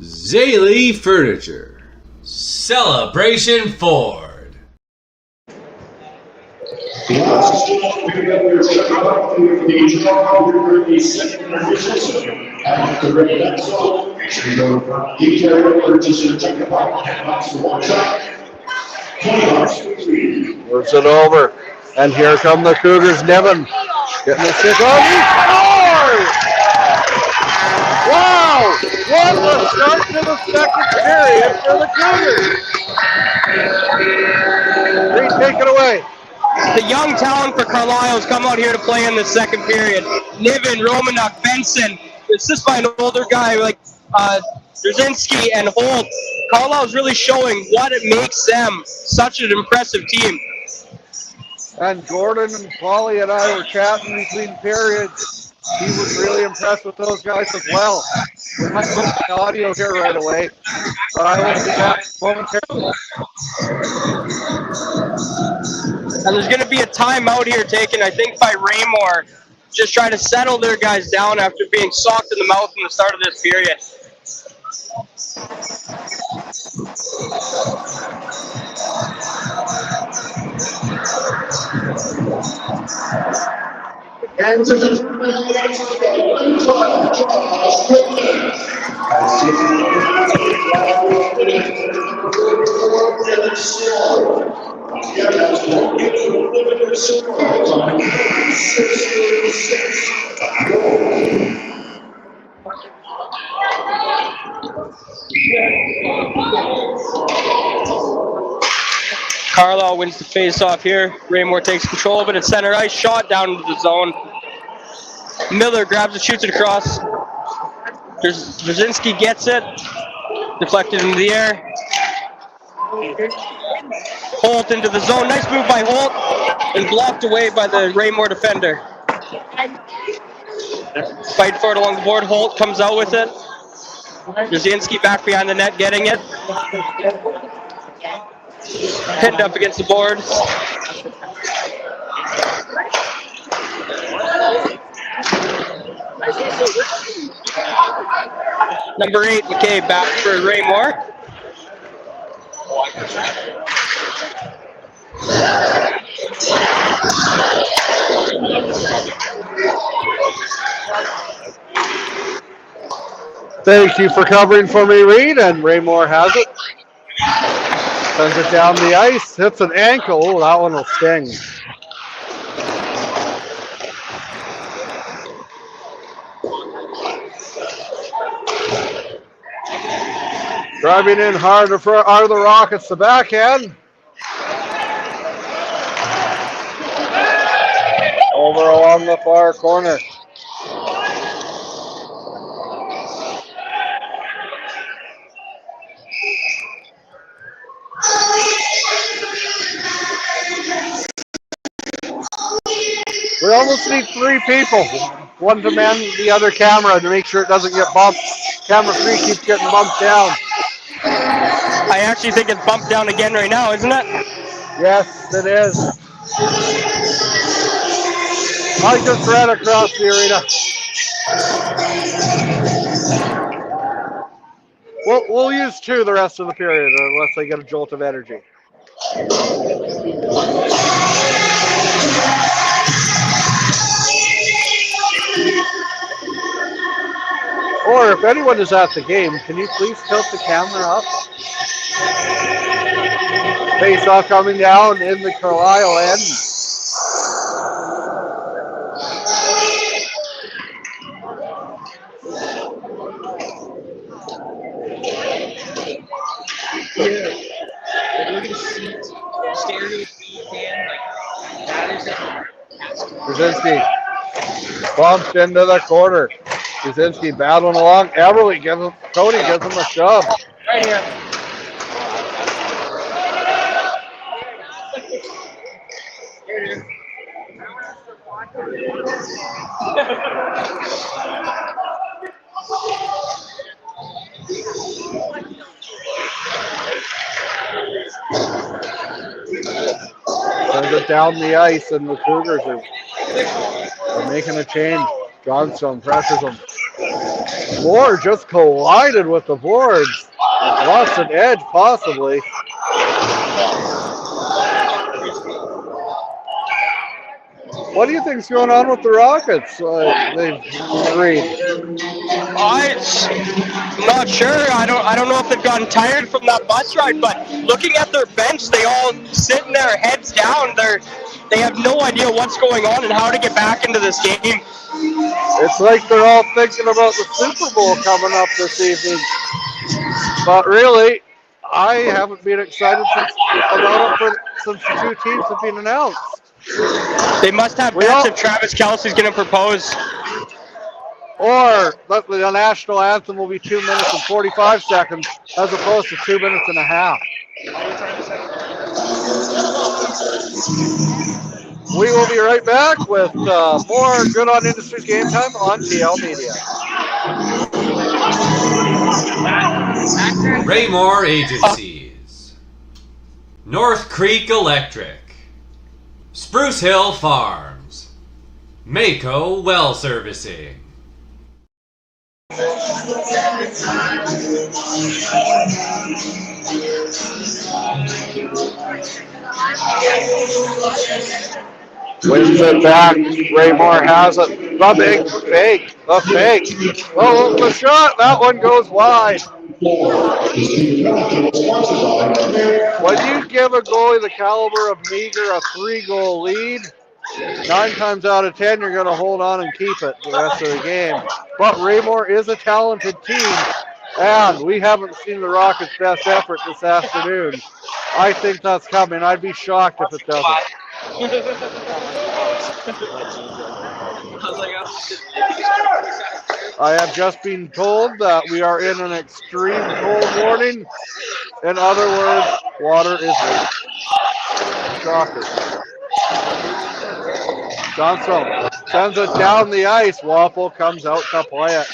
Zaley Furniture, Celebration Ford. Moves it over, and here come the Cougars. Nevin getting the stick on. He scores! Wow! What a start to the second period for the Cougars. Reed, take it away. The young talent for Carlyle has come out here to play in the second period. Niven, Romanuk, Benson. It's just by an older guy like Drzinski and Holt. Carlyle's really showing what it makes them such an impressive team. And Gordon and Polly and I were chatting between periods. He was really impressed with those guys as well. We might put the audio here right away, but I will be back momentarily. And there's going to be a timeout here taken, I think, by Raymore. Just trying to settle their guys down after being socked in the mouth in the start of this period. Carlyle wins the face-off here. Raymore takes control of it at center ice. Shot down into the zone. Miller grabs it, shoots it across. Brzezinski gets it. Deflected into the air. Holt into the zone. Nice move by Holt. And blocked away by the Raymore defender. Fight for it along the board. Holt comes out with it. Brzezinski back behind the net getting it. Pinned up against the boards. Number 8, McKay, back for Raymore. Thank you for covering for me, Reed, and Raymore has it. Sends it down the ice, hits an ankle. Oh, that one will sting. Driving in hard are the Rockets, the backhand. Over along the far corner. We almost need 3 people. One to man the other camera to make sure it doesn't get bumped. Camera 3 keeps getting bumped down. I actually think it's bumped down again right now, isn't it? Yes, it is. I just ran across the arena. We'll use 2 the rest of the period unless I get a jolt of energy. Or if anyone is at the game, can you please tilt the camera up? Face-off coming down in the Carlyle end. Brzezinski bumped into the corner. Brzezinski battling along. Cody gives him a shove. Right here. Sends it down the ice, and the Cougars are making a change. Johnstone pressures him. Moore just collided with the boards. Lost an edge, possibly. What do you think's going on with the Rockets? They've agreed. I'm not sure. I don't know if they've gotten tired from that bus ride, but looking at their bench, they all sitting there heads down. They have no idea what's going on and how to get back into this game. It's like they're all thinking about the Super Bowl coming up this evening. But really, I haven't been excited about it since the 2 teams have been announced. They must have bets if Travis Kelce's going to propose. Or the national anthem will be 2 minutes and 45 seconds as opposed to 2 minutes and a half. We will be right back with more Good On Industries Game Time on TL Media. Raymore Agencies, North Creek Electric, Spruce Hill Farms, Mako Well Servicing. Wins it back. Raymore has it. The big fake. The fake. Oh, the shot. That one goes wide. When you give a goalie the caliber of Meager a 3-goal lead, 9 times out of 10, you're going to hold on and keep it the rest of the game. But Raymore is a talented team, and we haven't seen the Rockets' best effort this afternoon. I think that's coming. I'd be shocked if it doesn't. I have just been told that we are in an extreme cold warning. In other words, water is leaking. Shocker. Johnson sends it down the ice. Waffle comes out to play it.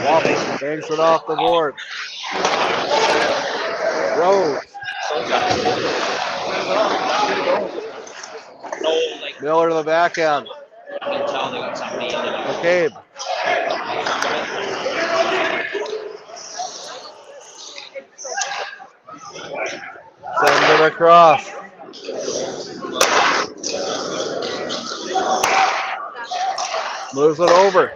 Waffle banks it off the board. Rose. Miller to the backhand. McCabe. Sends it across. Moves it over.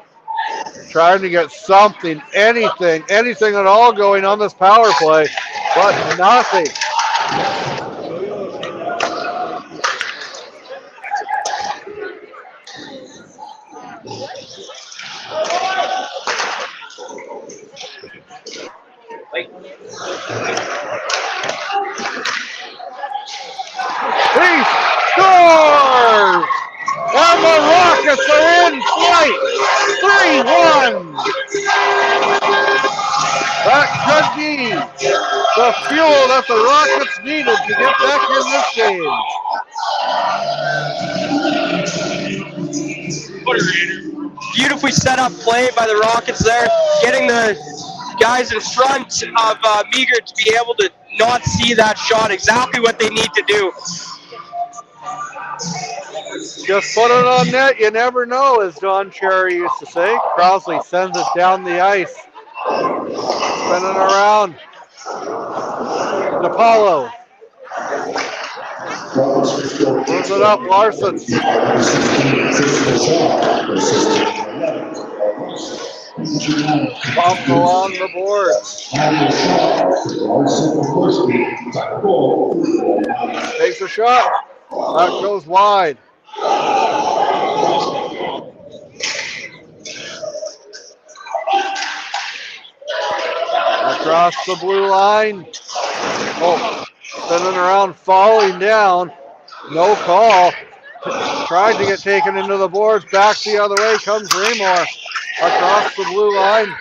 Trying to get something, anything at all going on this power play, but nothing. He scores! And the Rockets are in flight! 3-1! That could be the fuel that the Rockets needed to get back in this game. Beautifully set up play by the Rockets there, getting the guys in front of Meager to be able to not see that shot, exactly what they need to do. Just put it on net, you never know, as Don Cherry used to say. Crossley sends it down the ice. Spinning around. DePaulo. Moves it up, Larson. Bump along the board. Takes a shot. That goes wide. Across the blue line. Oh, spinning around, falling down. No call. Tried to get taken into the boards. Back the other way comes Raymore. Across the blue line.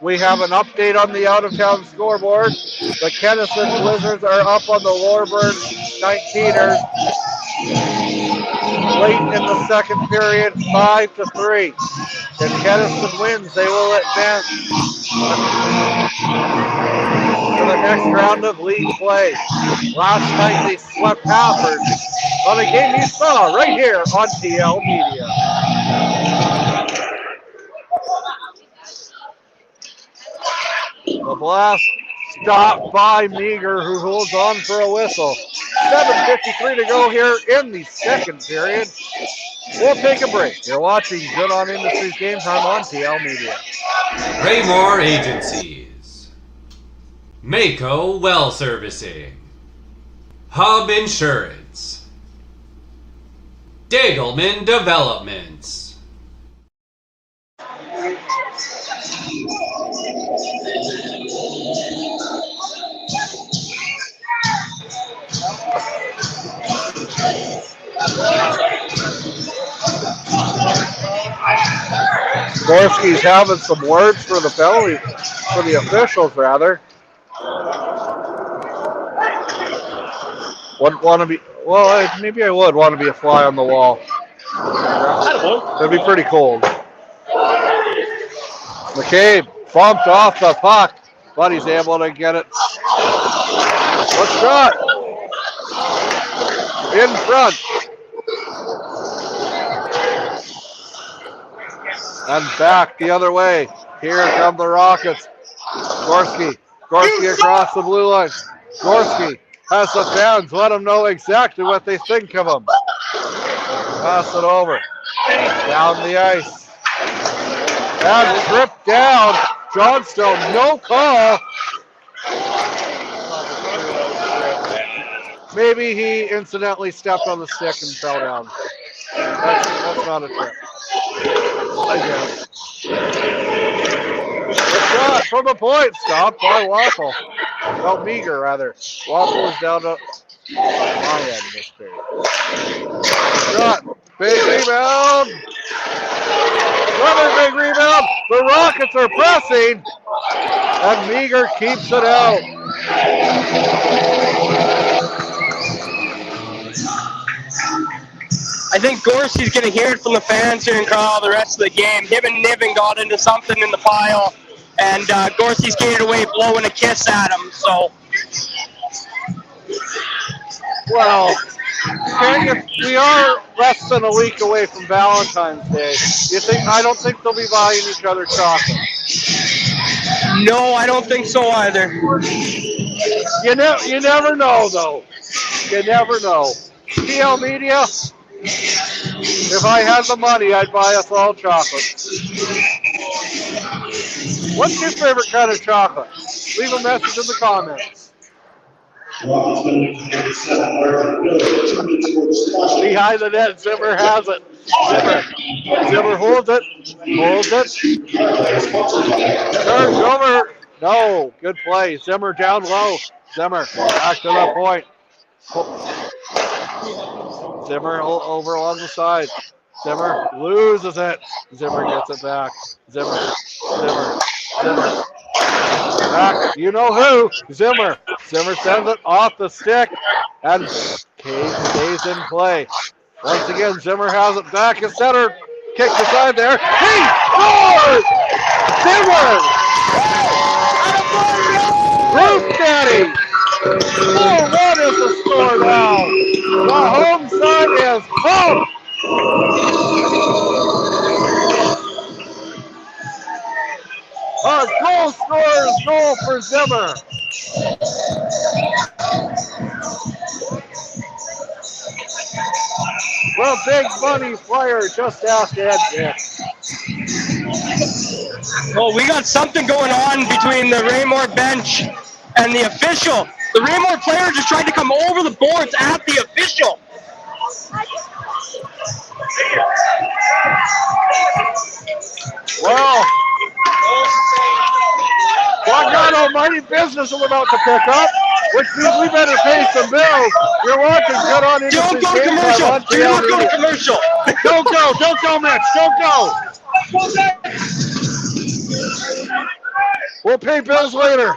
We have an update on the out-of-town scoreboard. The Kennesaw Blizzards are up on the Loreburn 19ers. Late in the second period, 5-3. If Kennesaw wins, they will advance to the next round of league play. Last night they swept Hafford on a game you saw right here on TL Media. The blast stopped by Meager, who holds on for a whistle. 7:53 to go here in the second period. We'll take a break. You're watching Good On Industries Game Time on TL Media. Raymore Agencies, Mako Well Servicing, Hub Insurance, Dagelman Developments. Gorski's having some words for the penalty, for the officials rather. Wouldn't want to be, well, maybe I would want to be a fly on the wall. It'd be pretty cold. McCabe bumped off the puck, but he's able to get it. Good shot. In front. And back the other way. Here come the Rockets. Gorski across the blue line. Gorski has the fans. Let them know exactly what they think of him. Pass it over. Down the ice. And tripped down Johnstone, no call. Maybe he incidentally stepped on the stick and fell down. That's not a trip, I guess. The shot from the point, stopped by Waffle. Well, Meager, rather. Waffle is down to my end this period. Shot, big rebound. Another big rebound. The Rockets are pressing, and Meager keeps it out. I think Gorsy's going to hear it from the fans here in Carlyle the rest of the game. Him and Niven got into something in the pile, and Gorcy skated away blowing a kiss at him. So, well, we are less than a week away from Valentine's Day. I don't think they'll be buying each other chocolate. no, I don't think so either. You never know, though. You never know. TL Media, if I had the money, I'd buy us all chocolate. What's your favorite kind of chocolate? Leave a message in the comments. Behind the net, Zimmer has it. Zimmer holds it. Turns over. No, good play. Zimmer down low. Zimmer back to the point. Zimmer over along the side. Zimmer loses it. Zimmer gets it back. Zimmer. Back. You know who? Zimmer. Zimmer sends it off the stick, and Cade stays in play. Once again, Zimmer has it back in center. Kick aside there. He scores! Zimmer! Roof Daddy! 4-1 is the score now. The home side is home. A goal scorer's goal for Zimmer. Well, big money player just asked Ed Dick. Well, we got something going on between the Raymore bench and the official. The Raymore player just tried to come over the boards at the official. Well, God almighty business is about to pick up, which means we better pay some bills. You're watching Good on Industry. Don't go to commercial. Do not go to commercial. Don't go, Mitch. Don't go. We'll pay bills later.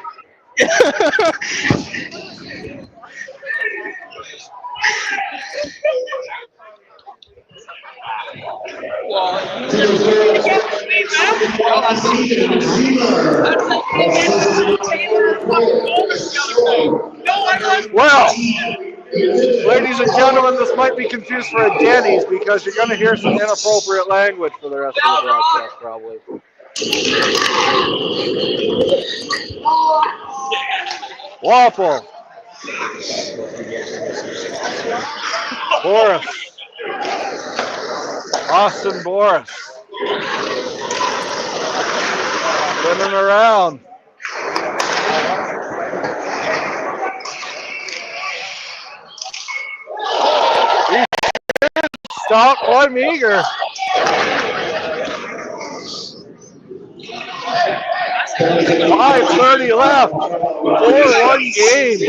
Well, ladies and gentlemen, this might be confused for a Denny's because you're going to hear some inappropriate language for the rest of the broadcast, probably. Waffle. Boris. Austin Boris. Spinning around. Stop by Meager. 5:30 left. 4-1 game.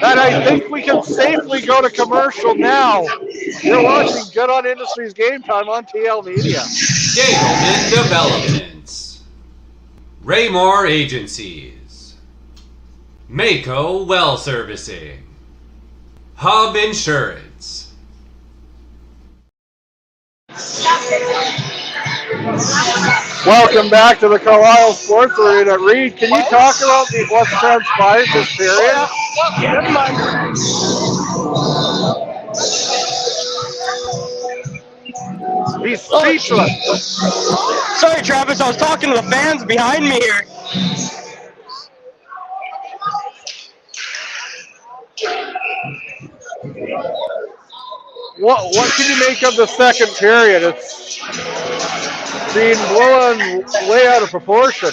And I think we can safely go to commercial now. You're watching Good on Industries Game Time on TL Media. Gableman Developments. Raymore Agencies. Mako Well Servicing. Hub Insurance. Welcome back to the Carlyle Sports Arena. Reed, can you talk about what's transpired this period? Never mind. He's speechless. Sorry, Travis. I was talking to the fans behind me here. What can you make of the second period? being blown way out of proportion.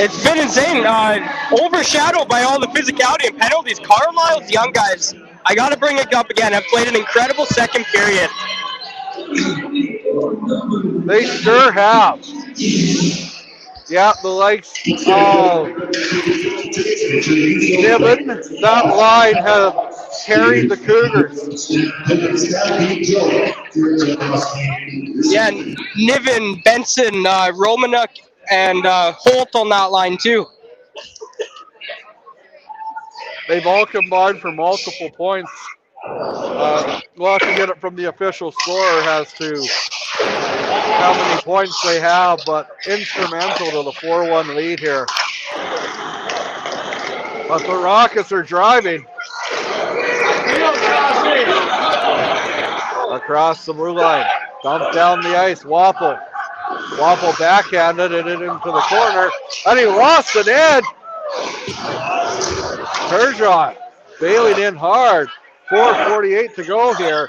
It's been insane. Overshadowed by all the physicality and penalties. Carlisle's young guys, I got to bring it up again, have played an incredible second period. They sure have. Yeah, the likes of Niven, that line have carried the Cougars. Yeah, Niven, Benson, Romanuk, and Holt on that line too. They've all combined for multiple points. We'll have to get it from the official scorer as to how many points they have, but instrumental to the 4-1 lead here. But the Rockets are driving. Across the blue line. Dumped down the ice. Wapple. Wapple backhanded it into the corner. And he lost an edge. Turgeon bailing in hard. 4:48 to go here.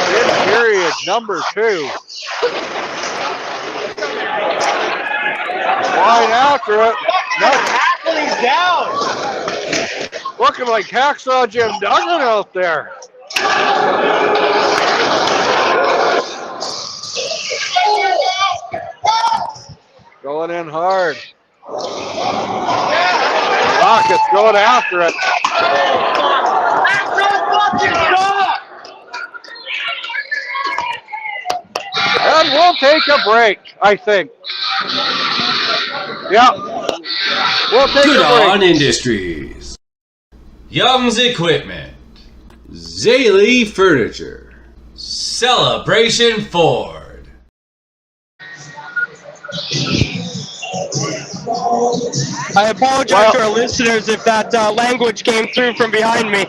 In period number 2. Line after it. He's down. Looking like Hacksaw Jim Duggan out there. Going in hard. Rockets going after it. And we'll take a break, I think. Yeah. We'll take Good a break. on Industries. Young's Equipment. Zaley Furniture. Celebration Ford. I apologize to our listeners if that language came through from behind me.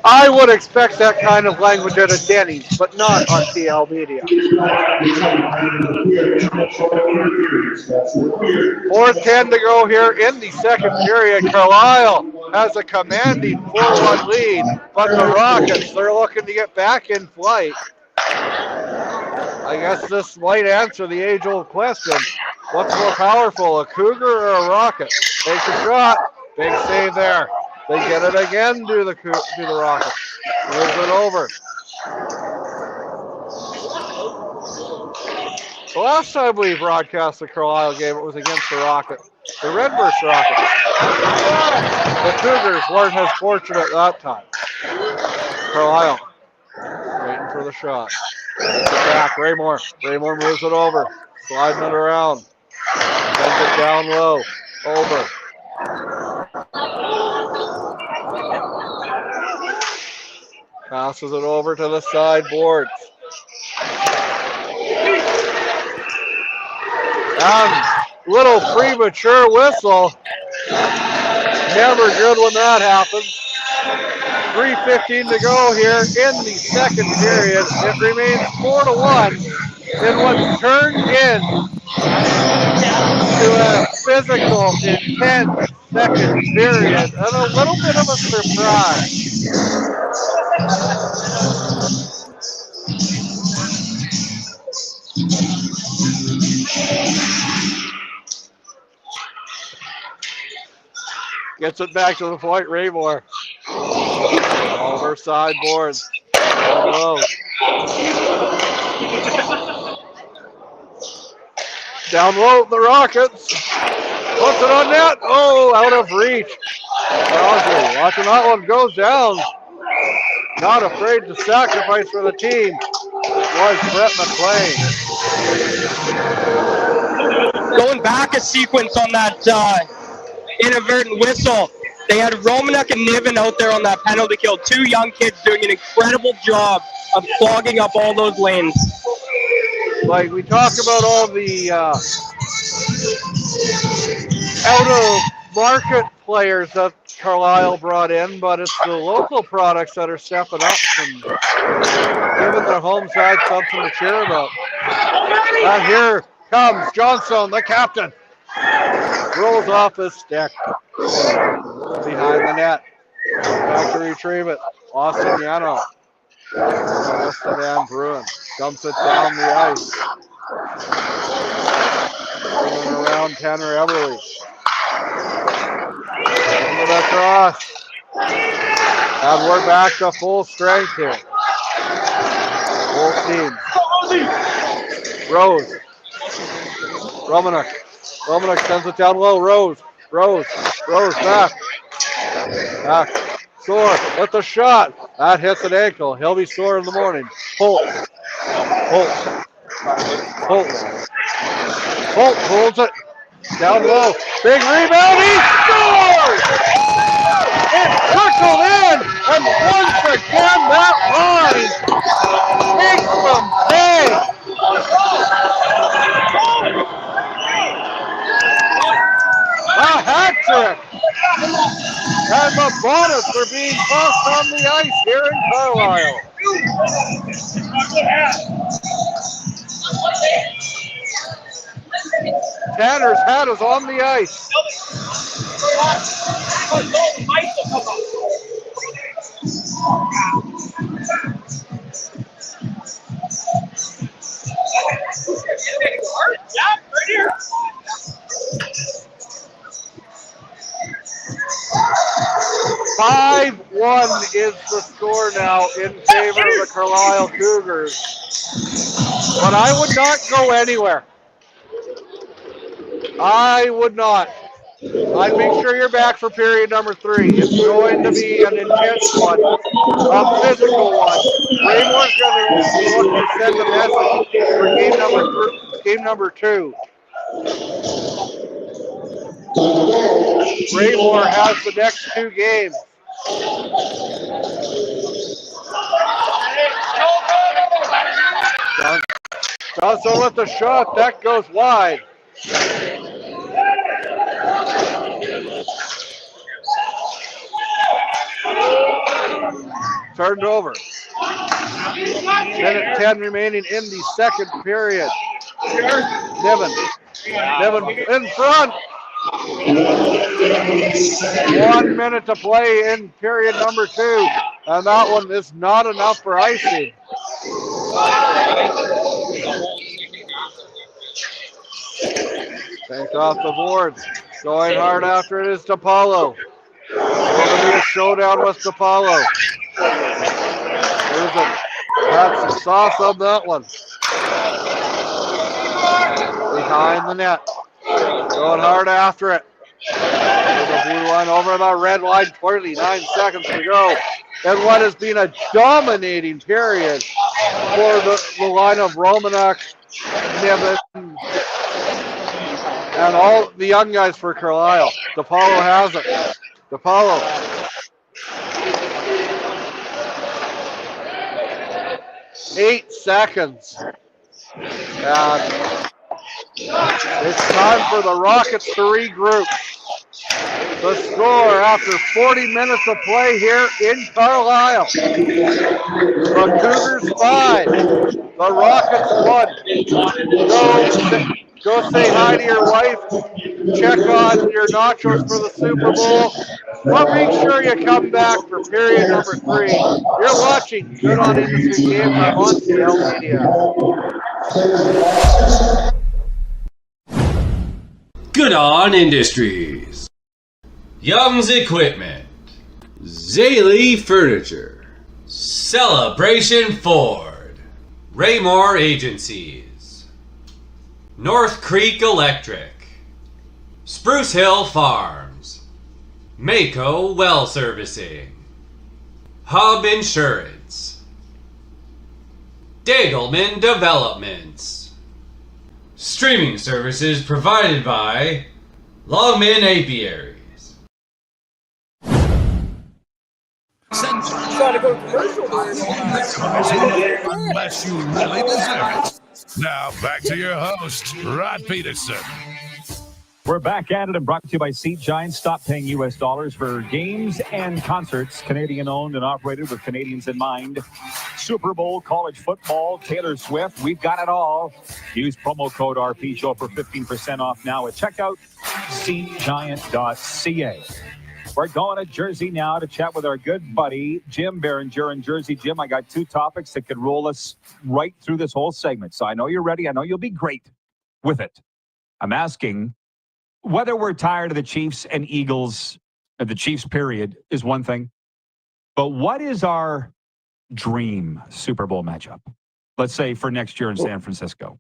I would expect that kind of language at a Denny's, but not on TL Media. 4:10 to go here in the second period. Carlyle has a commanding 4-1 lead, but the Rockets, they're looking to get back in flight. I guess this might answer the age-old question. What's more powerful, a Cougar or a Rocket? Takes a shot. Big save there. They get it again to the Rockets. Moves it over. The last time we broadcast the Carlyle game, it was against the Rockets. The Redverse Rockets. The Cougars weren't as fortunate that time. Carlyle waiting for the shot. Back, Raymore. Raymore moves it over. Sliding it around. Sends it down low. Over. Passes it over to the sideboards. And little premature whistle. Never good when that happens. 3:15 to go here in the second period. It remains 4-1 in what's turned into a physical, intense second period, and a little bit of a surprise. Gets it back to the point, Raymore. Over sideboards. Low. Down low, the Rockets. Puts it on net. Oh, out of reach. Watching that one goes down. Not afraid to sacrifice for the team was Brett McLean. Going back a sequence on that inadvertent whistle. They had Romanuk and Niven out there on that penalty kill. 2 young kids doing an incredible job of clogging up all those lanes. Like we talk about all the out-of-market players that Carlyle brought in, but it's the local products that are stepping up and giving their home side something to cheer about. And here comes Johnson, the captain. Rolls off his stick. Behind the net. Back to retrieve it. Austin Yano. Austin Van Bruin. Dumps it down the ice. Going around Tanner Everly. Into the cross. And we're back to full strength here. Full team. Rose. Romanuk sends it down low. Rose back. Sore with the shot. That hits an ankle. He'll be sore in the morning. Holt holds it. Down low. Big rebound. He scores! It trickled in. And once again, that line makes them pay. A hat trick. And the bonus for being tossed on the ice here in Carlyle. Tanner's hat is on the ice. Five 5-1 is the score now in favor of the Carlyle Cougars. But I would not go anywhere. I would not. I'd make sure you're back for period number 3. It's going to be an intense one, a physical one. Raymore's going to look to send a message for game number 2. Raymore has the next 2 games. Johnson with the shot, that goes wide. Turned over. Minute 10 remaining in the second period. Niven in front. 1 minute to play in period number 2. And that one is not enough for icing. Tanked off the boards. Going hard after it is DePaulo. Going to be a showdown with DePaulo. That's the sauce on that one. Behind the net. Going hard after it. The blue line over the red line. 29 seconds to go. And what has been a dominating period for the line of Romanuk, Niven, and all the young guys for Carlyle. DePaulo has it. DePaulo. Eight seconds. And it's time for the Rockets to regroup. The score after 40 minutes of play here in Carlyle. The Cougars 5. The Rockets 1. Go say hi to your wife. Check on your nachos for the Super Bowl. But make sure you come back for period number 3. You're watching Good On Industry Games on TL Media. Good On Industries. Young's Equipment. Zaley Furniture. Celebration Ford. Raymore Agencies. North Creek Electric. Spruce Hill Farms. Mako Well Servicing. Hub Insurance. Dagelman Developments. Streaming services provided by Longman Apiaries. Unless you really deserve it. Now back to your host, Rod Peterson. We're back at it and brought to you by Seat Giant. Stop paying U.S. dollars for games and concerts. Canadian owned and operated with Canadians in mind. Super Bowl, college football, Taylor Swift. We've got it all. Use promo code RP Show for 15% off now at checkout. SeatGiant.ca. We're going to Jersey now to chat with our good buddy, Jim Behringer in Jersey. Jim, I got two topics that could roll us right through this whole segment. So I know you're ready. I know you'll be great with it. I'm asking whether we're tired of the Chiefs and Eagles, the Chiefs period, is one thing. But what is our dream Super Bowl matchup? Let's say for next year in San Francisco.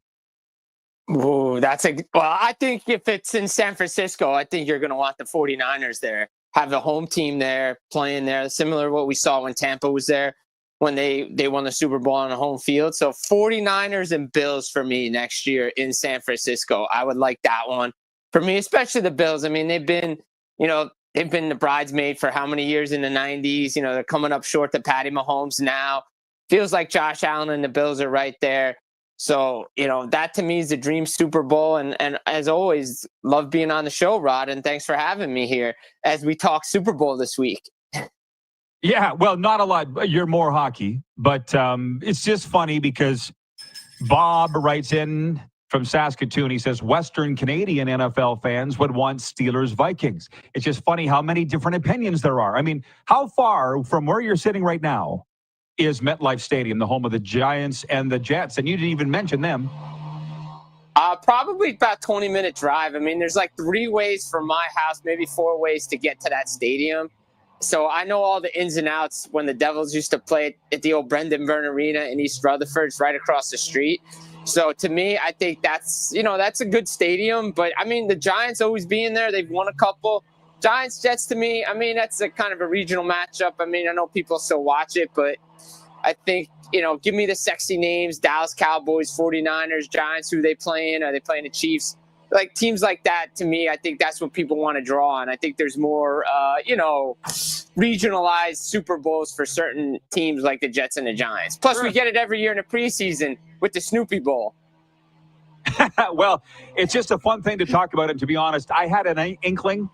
Ooh, I think if it's in San Francisco, I think you're going to want the 49ers there. Have the home team there, playing there, similar to what we saw when Tampa was there, when they won the Super Bowl on a home field. So 49ers and Bills for me next year in San Francisco. I would like that one. For me, especially the Bills. I mean, they've been the bridesmaid for how many years in the 90s? You know, they're coming up short to Patty Mahomes now. Feels like Josh Allen and the Bills are right there. So, that to me is the dream Super Bowl. And as always, love being on the show, Rod. And thanks for having me here as we talk Super Bowl this week. Yeah, well, not a lot. You're more hockey. But it's just funny because Bob writes in from Saskatoon. He says, Western Canadian NFL fans would want Steelers-Vikings. It's just funny how many different opinions there are. I mean, how far from where you're sitting right now is MetLife Stadium, the home of the Giants and the Jets? And you didn't even mention them. Probably about 20-minute drive. I mean, there's like 3 ways from my house, maybe 4 ways to get to that stadium. So I know all the ins and outs when the Devils used to play at the old Brendan Byrne Arena in East Rutherford. It's right across the street. So to me, I think that's a good stadium. But, I mean, the Giants always being there. They've won a couple. Giants, Jets, to me, I mean, that's a kind of a regional matchup. I mean, I know people still watch it, but I think, give me the sexy names, Dallas Cowboys, 49ers, Giants, who they playing? Are they playing the Chiefs? Like teams like that, to me, I think that's what people want to draw on. I think there's more, regionalized Super Bowls for certain teams like the Jets and the Giants. Plus, we get it every year in the preseason with the Snoopy Bowl. Well, it's just a fun thing to talk about. And to be honest, I had an inkling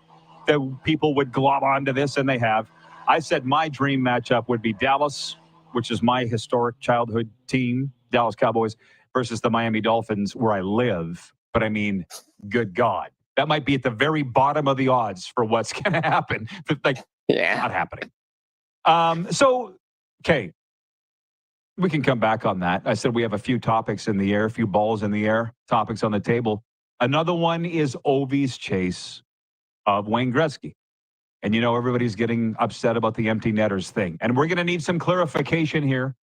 that people would glob onto this, and they have. I said my dream matchup would be Dallas, which is my historic childhood team, Dallas Cowboys, versus the Miami Dolphins, where I live. But I mean, good God, that might be at the very bottom of the odds for what's going to happen. Not happening. Okay, we can come back on that. I said we have a few topics in the air, a few balls in the air, topics on the table. Another one is Ovi's chase of Wayne Gretzky. And, everybody's getting upset about the empty netters thing. And we're going to need some clarification here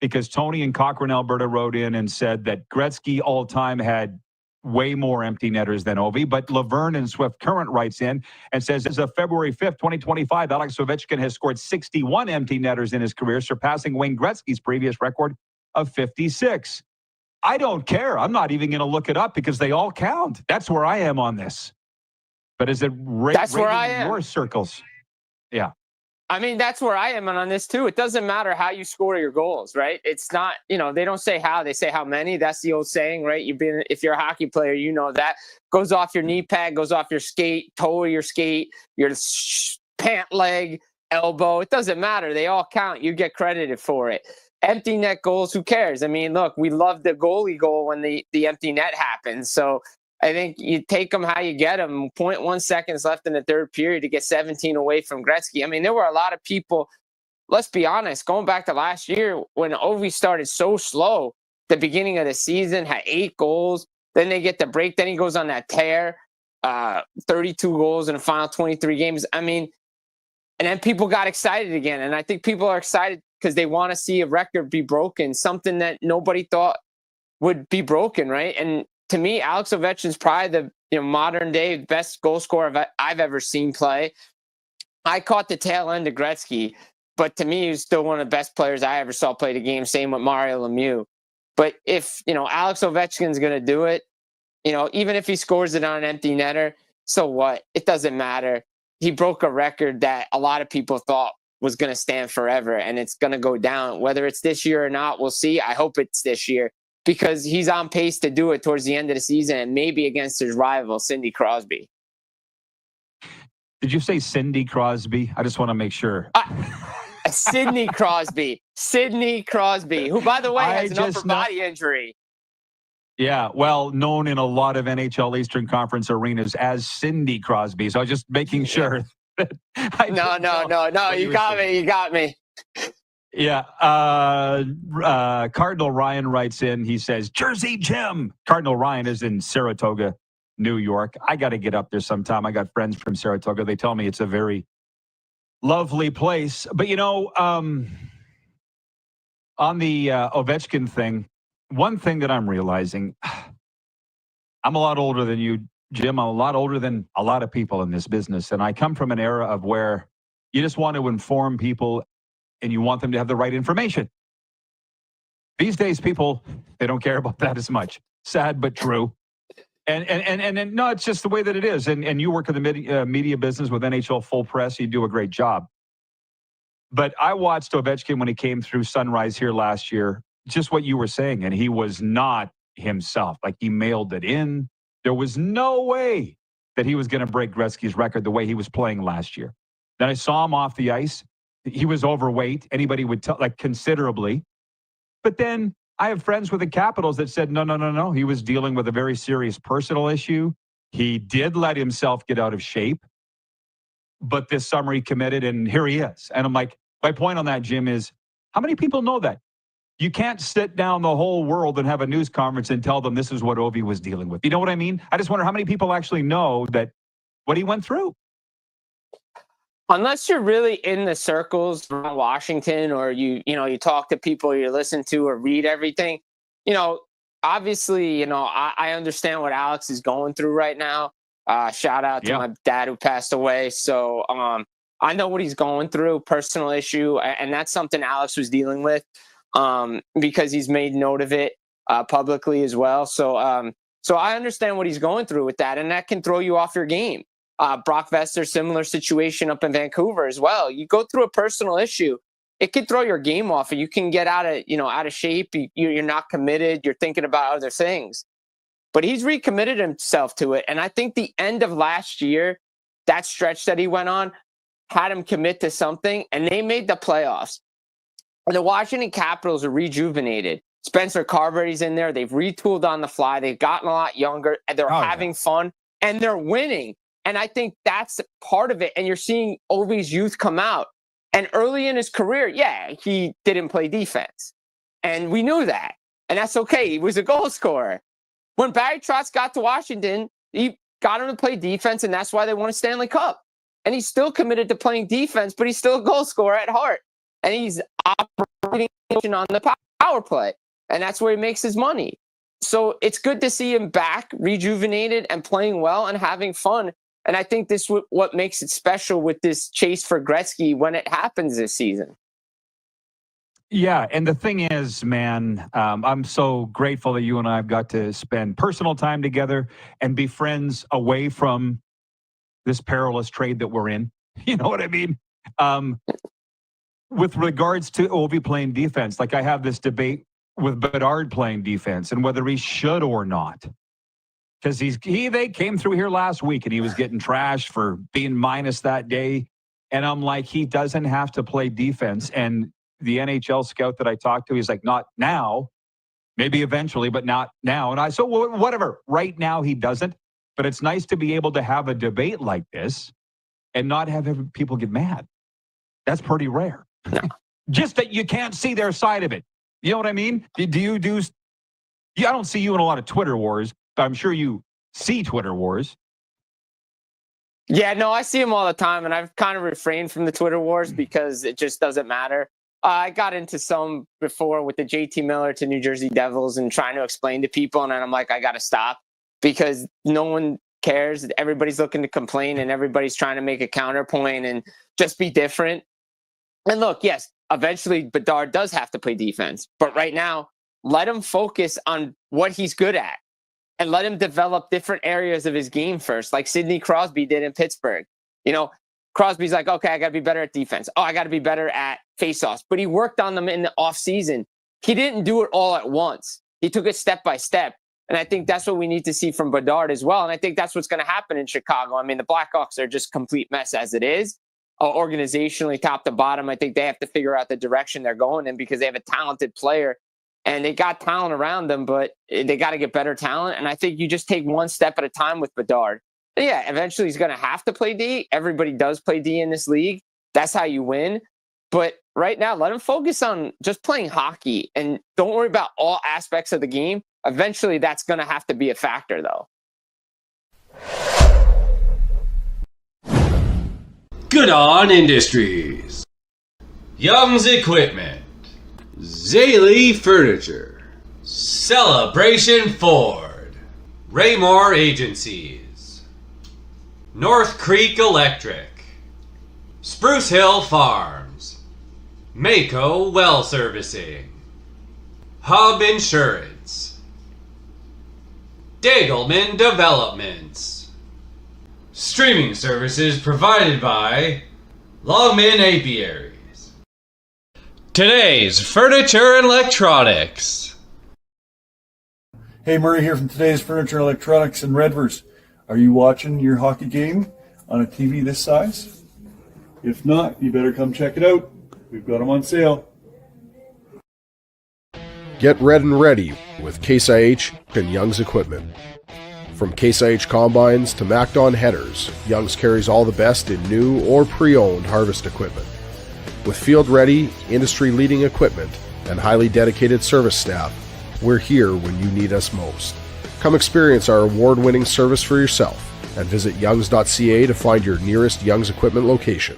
because Tony in Cochrane, Alberta wrote in and said that Gretzky all time had way more empty netters than Ovi. But Laverne in Swift Current writes in and says, as of February 5th, 2025, Alex Ovechkin has scored 61 empty netters in his career, surpassing Wayne Gretzky's previous record of 56. I don't care. I'm not even going to look it up because they all count. That's where I am on this. But is it that's where I am. Your circles? Yeah. I mean, that's where I am on this too. It doesn't matter how you score your goals, right? It's not, they don't say how, they say how many. That's the old saying, right? If you're a hockey player, that goes off your knee pad, goes off your skate, toe of your skate, your pant leg, elbow. It doesn't matter. They all count. You get credited for it. Empty net goals, who cares? I mean, look, we love the goalie goal when the empty net happens. So I think you take them how you get them. 0.1 seconds left in the third period to get 17 away from Gretzky. I mean, there were a lot of people, let's be honest, going back to last year when Ovi started so slow, the beginning of the season, had 8 goals. Then they get the break. Then he goes on that tear, 32 goals in the final 23 games. I mean, and then people got excited again. And I think people are excited because they want to see a record be broken, something that nobody thought would be broken, right? And to me, Alex Ovechkin's probably the modern day best goal scorer I've ever seen play. I caught the tail end of Gretzky, but to me, he was still one of the best players I ever saw play the game. Same with Mario Lemieux. But if Alex Ovechkin's going to do it, even if he scores it on an empty netter, so what? It doesn't matter. He broke a record that a lot of people thought was going to stand forever, and it's going to go down. Whether it's this year or not, we'll see. I hope it's this year, because he's on pace to do it towards the end of the season and maybe against his rival, Sidney Crosby. Did you say Cindy Crosby? I just want to make sure. Sidney Crosby. Sidney Crosby, who, by the way, has an upper body injury. Yeah, well, known in a lot of NHL Eastern Conference arenas as Cindy Crosby. So I was just making sure No. You got me. Yeah. Cardinal Ryan writes in. He says, Jersey Jim. Cardinal Ryan is in Saratoga, New York. I got to get up there sometime. I got friends from Saratoga. They tell me it's a very lovely place. But, on the Ovechkin thing, one thing that I'm realizing, I'm a lot older than you, Jim. I'm a lot older than a lot of people in this business. And I come from an era of where you just want to inform people and you want them to have the right information. These days, people, they don't care about that as much. Sad, but true. And no, it's just the way that it is. And you work in the media business with NHL Full Press. You do a great job. But I watched Ovechkin when he came through Sunrise here last year, just what you were saying, and he was not himself. Like, he mailed it in. There was no way that he was going to break Gretzky's record the way he was playing last year. Then I saw him off the ice. He was overweight. Anybody would tell, like, considerably. But then I have friends with the Capitals that said, no. He was dealing with a very serious personal issue. He did let himself get out of shape. But this summer he committed, and here he is. And I'm like, my point on that, Jim, is how many people know that? You can't sit down the whole world and have a news conference and tell them this is what Ovi was dealing with. You know what I mean? I just wonder how many people actually know that what he went through. Unless you're really in the circles around Washington, or you talk to people you listen to or read everything, obviously, I understand what Alex is going through right now. Shout out to my dad who passed away. So I know what he's going through, personal issue, and that's something Alex was dealing with because he's made note of it publicly as well. So I understand what he's going through with that, and that can throw you off your game. Brock Vester, similar situation up in Vancouver as well. You go through a personal issue, it can throw your game off, and you can get out of shape. You're not committed. You're thinking about other things. But he's recommitted himself to it. And I think the end of last year, that stretch that he went on, had him commit to something, and they made the playoffs. The Washington Capitals are rejuvenated. Spencer Carberry's in there. They've retooled on the fly. They've gotten a lot younger, and they're having fun, and they're winning. And I think that's part of it. And you're seeing Ovi's youth come out. And early in his career, he didn't play defense. And we knew that. And that's okay. He was a goal scorer. When Barry Trotz got to Washington, he got him to play defense, and that's why they won a Stanley Cup. And he's still committed to playing defense, but he's still a goal scorer at heart. And he's operating on the power play. And that's where he makes his money. So it's good to see him back, rejuvenated, and playing well and having fun. And I think this is what makes it special with this chase for Gretzky when it happens this season. Yeah, and the thing is, man, I'm so grateful that you and I have got to spend personal time together and be friends away from this perilous trade that we're in. You know what I mean? With regards to Ovi playing defense, like I have this debate with Bedard playing defense and whether he should or not. Because they came through here last week and he was getting trashed for being minus that day. And I'm like, he doesn't have to play defense. And the NHL scout that I talked to, he's like, not now, maybe eventually, but not now. And I said, well, whatever. Right now he doesn't. But it's nice to be able to have a debate like this and not have people get mad. That's pretty rare. Just that you can't see their side of it. You know what I mean? I don't see you in a lot of Twitter wars. I'm sure you see Twitter wars. Yeah, no, I see them all the time, and I've kind of refrained from the Twitter wars because it just doesn't matter. I got into some before with the JT Miller to New Jersey Devils and trying to explain to people, and then I'm like, I got to stop because no one cares. Everybody's looking to complain, and everybody's trying to make a counterpoint and just be different. And look, yes, eventually Bedard does have to play defense, but right now, let him focus on what he's good at. And let him develop different areas of his game first, like Sidney Crosby did in Pittsburgh. Crosby's like, okay, I got to be better at defense. Oh, I got to be better at faceoffs. But he worked on them in the offseason. He didn't do it all at once. He took it step by step. And I think that's what we need to see from Bedard as well. And I think that's what's going to happen in Chicago. I mean, the Blackhawks are just a complete mess as it is. Organizationally, top to bottom, I think they have to figure out the direction they're going in because they have a talented player. And they got talent around them, but they got to get better talent. And I think you just take one step at a time with Bedard. Yeah, eventually he's going to have to play D. Everybody does play D in this league. That's how you win. But right now, let him focus on just playing hockey and don't worry about all aspects of the game. Eventually, that's going to have to be a factor, though. Good on Industries, Young's Equipment, Zaley Furniture, Celebration Ford, Raymore Agencies, North Creek Electric, Spruce Hill Farms, Mako Well Servicing, Hub Insurance, Dagelman Developments. Streaming services provided by Longman Apiaries. Today's Furniture and Electronics. Hey, Murray here from Today's Furniture and Electronics in Redvers. Are you watching your hockey game on a TV this size? If not, you better come check it out. We've got them on sale. Get red and ready with Case IH and Young's Equipment. From Case IH combines to MacDon headers, Young's carries all the best in new or pre-owned harvest equipment. With field-ready, industry-leading equipment and highly dedicated service staff, we're here when you need us most. Come experience our award-winning service for yourself and visit youngs.ca to find your nearest Young's Equipment location.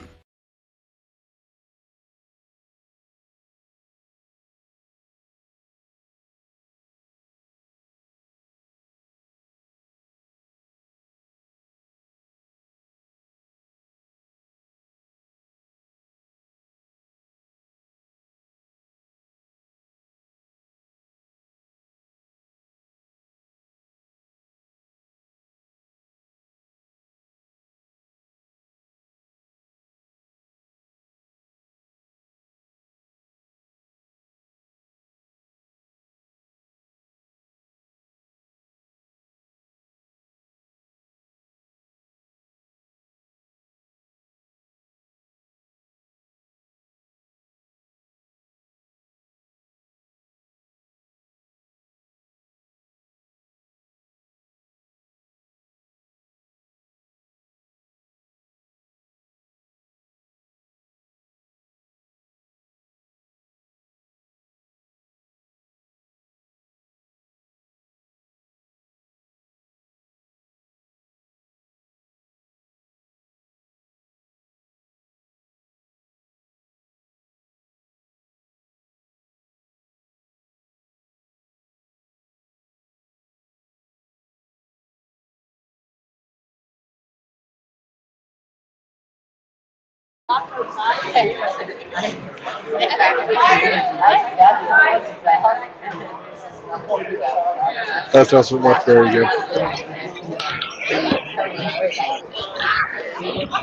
That doesn't look very good.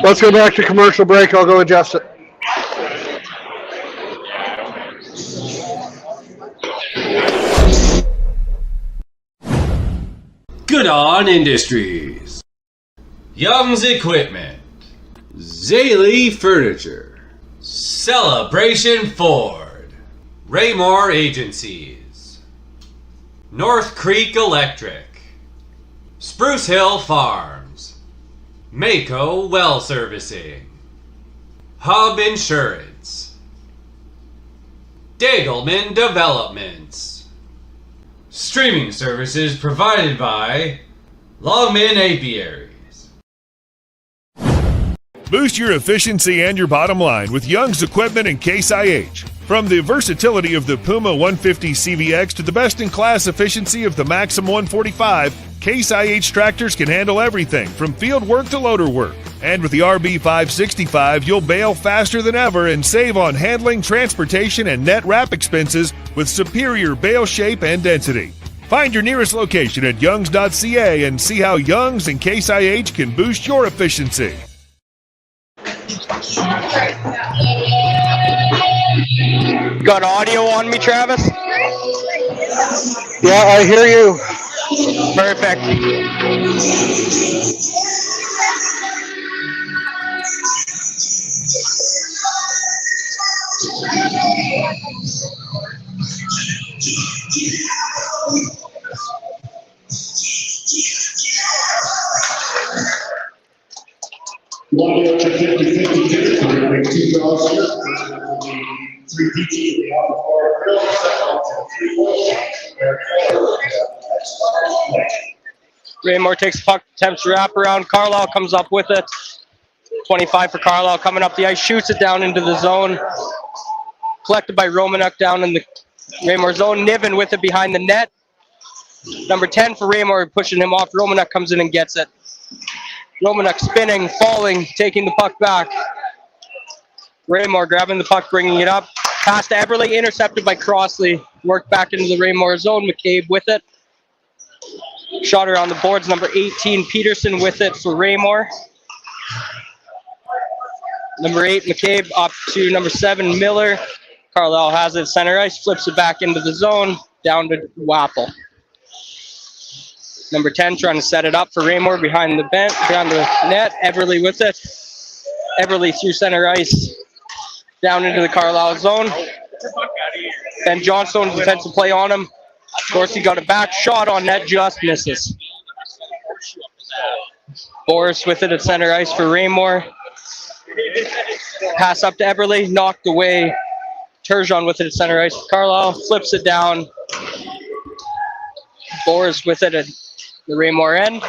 Let's go back to commercial break. I'll go adjust it. Good on Industries, Young's Equipment, Zaley Furniture, Celebration Ford, Raymore Agencies, North Creek Electric, Spruce Hill Farms, Mako Well Servicing, Hub Insurance, Dagelman Developments. Streaming services provided by Longman Apiaries. Boost your efficiency and your bottom line with Young's Equipment and Case IH. From the versatility of the Puma 150 CVX to the best-in-class efficiency of the Maxim 145, Case IH tractors can handle everything from field work to loader work. And with the RB565, you'll bale faster than ever and save on handling, transportation, and net wrap expenses with superior bale shape and density. Find your nearest location at youngs.ca and see how Young's and Case IH can boost your efficiency. Got audio on me, Travis? Yeah, I hear you. Perfect. Raymore takes the puck, attempts to wrap around. Carlyle comes up with it. 25 for Carlyle coming up the ice, shoots it down into the zone. Collected by Romanuk down in the Raymore zone. Niven with it behind the net. Number 10 for Raymore, pushing him off. Romanuk comes in and gets it. Romanuk spinning, falling, taking the puck back. Raymore grabbing the puck, bringing it up. Pass to Eberle, intercepted by Crossley. Worked back into the Raymore zone. McCabe with it. Shot around the boards. Number 18, Peterson with it for Raymore. Number 8, McCabe up to number 7, Miller. Carlyle has it center ice, flips it back into the zone, down to Wappel. Number 10 trying to set it up for Raymore behind the bench, behind the net. Eberle with it. Eberle through center ice, down into the Carlyle zone. Ben Johnstone defensive play on him. Dorsey got it back, shot on net, just misses. Boris with it at center ice for Raymore. Pass up to Eberle, knocked away. Turgeon with it at center ice for Carlyle, flips it down. Boris with it at the Raymore end.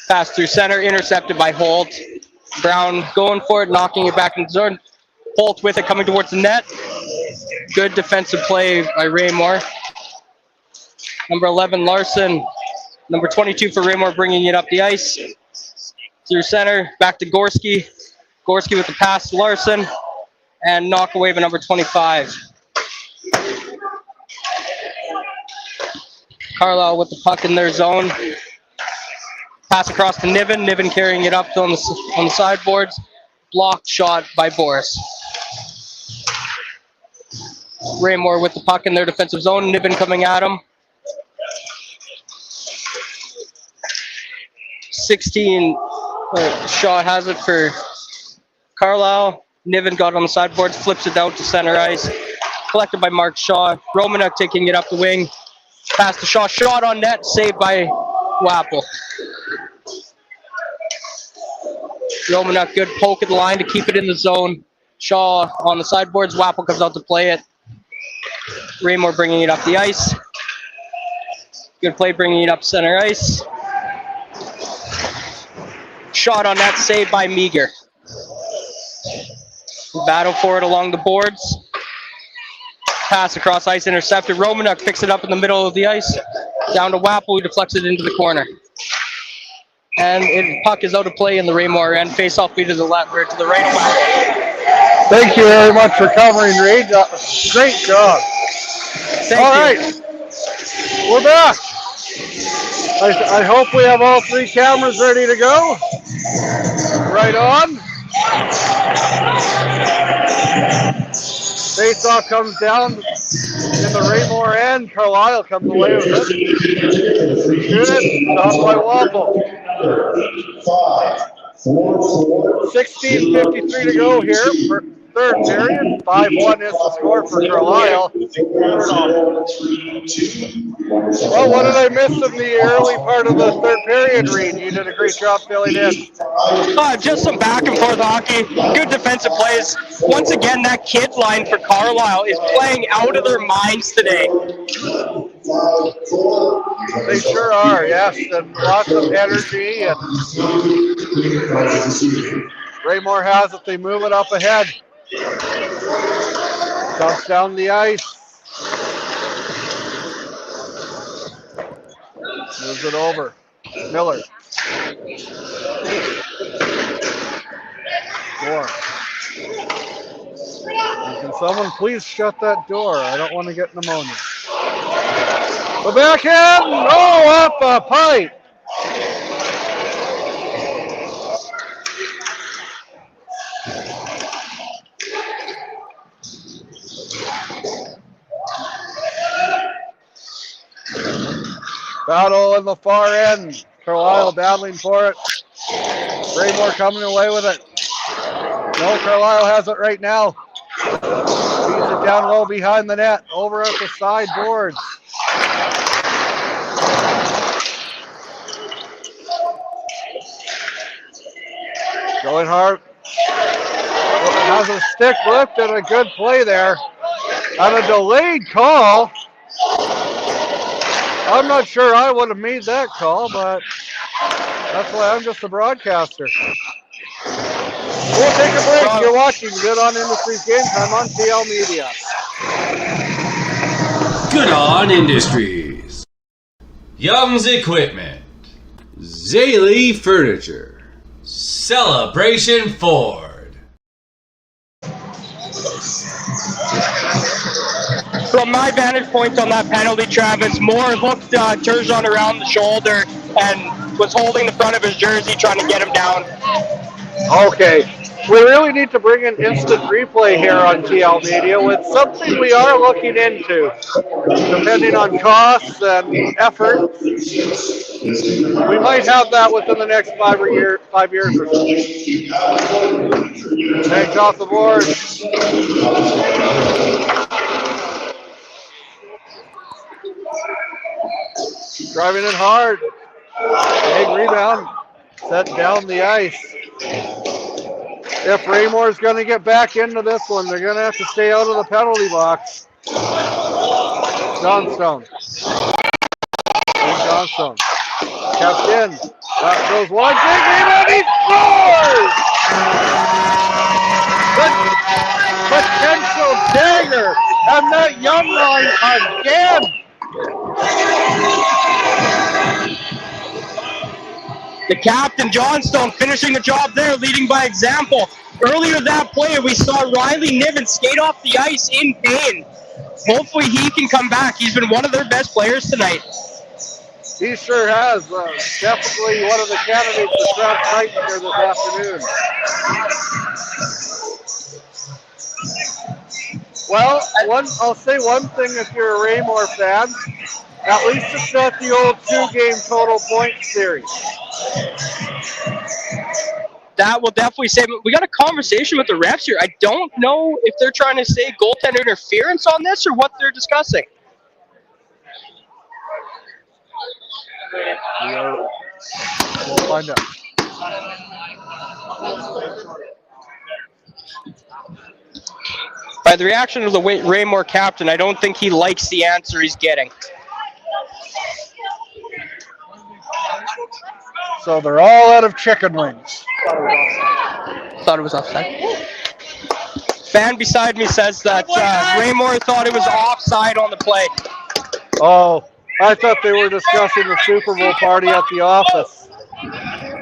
Pass through center, intercepted by Holt. Brown going for it, knocking it back in the zone. Holt with it, coming towards the net. Good defensive play by Raymore. Number 11, Larson. Number 22 for Raymore, bringing it up the ice. Through center, back to Gorski. Gorski with the pass to Larson. And knock away by number 25. Carlyle with the puck in their zone. Pass across to Niven. Niven carrying it up on the sideboards. Blocked shot by Boris. Raymore with the puck in their defensive zone. Niven coming at him. 16, Shaw has it for Carlyle. Niven got it on the sideboards, flips it down to center ice. Collected by Mark Shaw. Romanuk taking it up the wing. Pass to Shaw, shot on net, saved by Wappel. Romanuk, good poke at the line to keep it in the zone. Shaw on the sideboards, Wappel comes out to play it. Raymore bringing it up the ice. Good play bringing it up center ice. Shot on that, saved by Meager. Battle for it along the boards. Pass across ice, intercepted. Romanuk picks it up in the middle of the ice. Down to Wappel, who deflects it into the corner. And puck is out of play in the Raymore end. Face off be to the left, or to the right of Wappel. Thank you very much for covering, Reed. Great job. All right, we're back. I hope we have all 3 cameras ready to go. Right on. Face-off comes down in the Raymore end. Carlyle comes away with it. Shoot it. Stopped by Wappel. 16:53 to go here for third period. 5-1 is the score for Carlyle. Well, what did I miss in the early part of the third period, Reed? You did a great job filling in. Just some back and forth hockey. Good defensive plays. Once again, that kid line for Carlyle is playing out of their minds today. They sure are, yes, and lots of energy. And Raymore has it. They move it up ahead. Dumps down the ice. Moves it over. Miller. Door. And can someone please shut that door? I don't want to get pneumonia. The backhand! Oh, up a pipe! Battle in the far end. Carlyle battling for it. Raymore coming away with it. No, Carlyle has it right now. Feeds it down low behind the net. Over at the sideboards. Going hard. has a stick lift and a good play there. And a delayed call. I'm not sure I would have made that call, but that's why I'm just a broadcaster. We'll take a break. You're watching Good On Industries Game Time on TL Media. Good On Industries. Young's Equipment. Zaley Furniture. Celebration Ford. From my vantage point on that penalty, Travis, Moore hooked Turgeon around the shoulder and was holding the front of his jersey trying to get him down. Okay. We really need to bring in instant replay here on TL Media with something we are looking into. Depending on costs and effort, we might have that within the next 5 years or so. Tank off the board. Driving it hard. Big rebound. Set down the ice. If Raymore's going to get back into this one, they're going to have to stay out of the penalty box. Johnstone. Johnstone. Kept in. That goes one. Big rebound. He scores! Potential dagger. And that young line again. The captain, Johnstone, finishing the job there, leading by example. Earlier that play, we saw Riley Niven skate off the ice in pain. Hopefully he can come back. He's been one of their best players tonight. He sure has. Definitely one of the candidates for South Titan here this afternoon. Well, I'll say one thing if you're a Raymore fan. At least it's not the old 2-game total point series. That will definitely save it. We got a conversation with the refs here. I don't know if they're trying to say goaltender interference on this or what they're discussing. We'll find out. By the reaction of the Raymore captain, I don't think he likes the answer he's getting. So they're all out of chicken wings. Thought it was offside. Fan beside me says that Raymore thought it was offside on the play. Oh, I thought they were discussing the Super Bowl party at the office.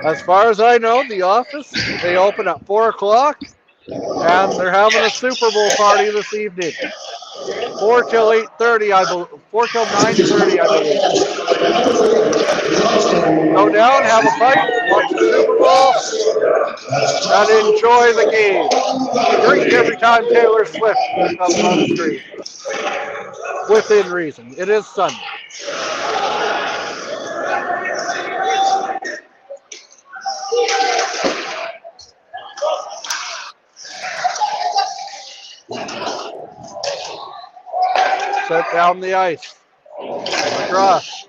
As far as I know, the office, they open at 4 o'clock, and they're having a Super Bowl party this evening. 4 till 8:30, I believe. 4 till 9:30, I believe. Go down, have a bite, watch the Super Bowl, and enjoy the game. Drink every time Taylor Swift comes on the street. Within reason. It is Sunday. Set down the ice. Across.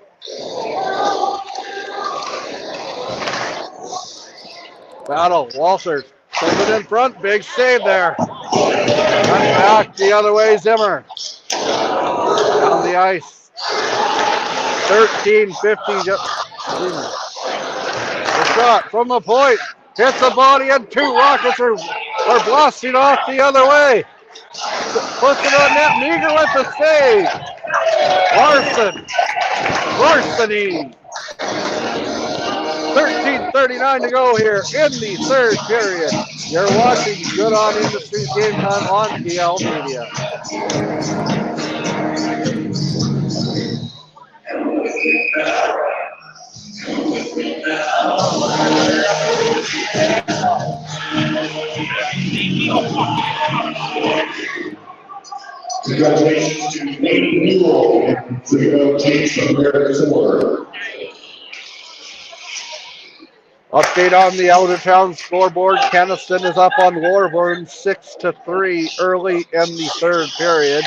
Battle. Walters. Sends it in front. Big save there. And back the other way. Zimmer. Down the ice. 13-50. Zimmer. The shot from the point. Hits the body and 2 Rockets are blasting off the other way. Puts it on net. Meager with the save. Larceny. 13:39 to go here in the 3rd period. You're watching Good On Industries Game Time on TL Media. Congratulations to Nate Newell and the team from America. Update on the out-of-town scoreboard. Keniston is up on Warburn 6-3 early in the 3rd period.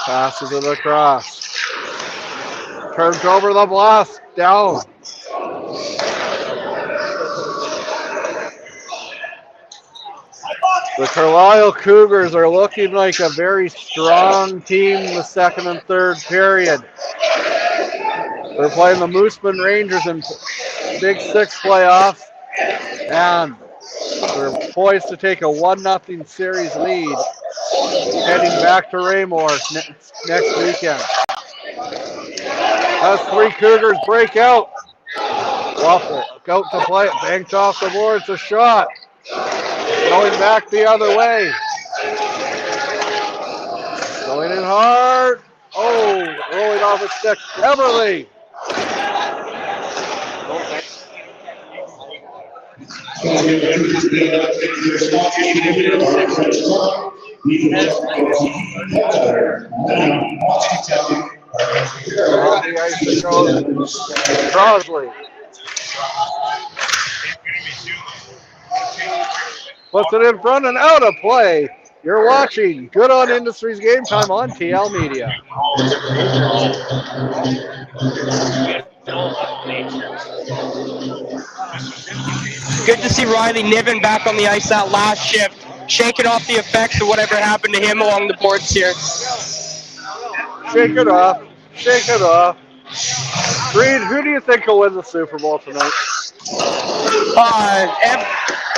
Passes it across. Turns over the blast. Down. The Carlyle Cougars are looking like a very strong team in the second and third period. They're playing the Mooseman Rangers in Big Six playoffs, and they're poised to take a 1-0 series lead heading back to Raymore next weekend. As 3 Cougars break out. Waffle out to play it, banked off the boards, a shot. Going back the other way. Going in hard. Oh, rolling off a stick. Everly. Crosley. Puts it in front and out of play. You're watching Good on Industries Game Time on TL Media. Good to see Riley Niven back on the ice that last shift, shaking off the effects of whatever happened to him along the boards here. Shake it off. Shake it off. Reed, who do you think will win the Super Bowl tonight?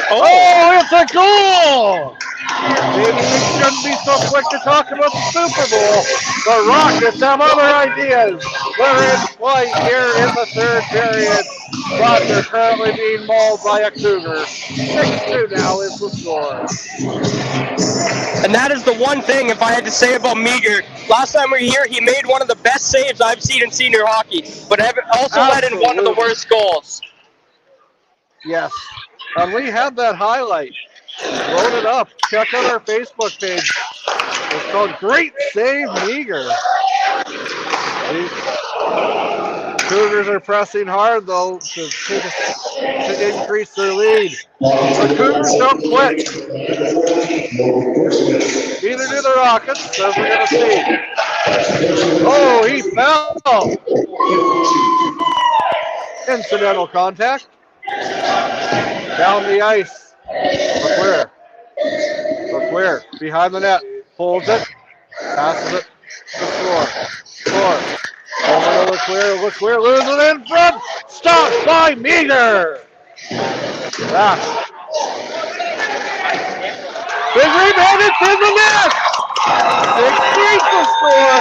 Oh, it's a goal! Maybe we shouldn't be so quick to talk about the Super Bowl. The Rockets have other ideas. They're in flight here in the third period, but they're currently being mauled by a Cougar. 6-2 now is the score. And that is the one thing, if I had to say about Meager, last time we were here, he made one of the best saves I've seen in senior hockey, but also let in one of the worst goals. Yes, and we have that highlight. Load it up. Check out our Facebook page. It's called Great Save Meager. The Cougars are pressing hard, though, to increase their lead. The Cougars don't quit. Neither do the Rockets, as we're going to see. Oh, he fell. Incidental contact. Down the ice. LeClaire behind the net. Holds it. Passes it to Score. Over to LeClaire. LeClaire loses it in front. Stopped by Meager. Back. Big rebound. It's in the net. 6-3 to score.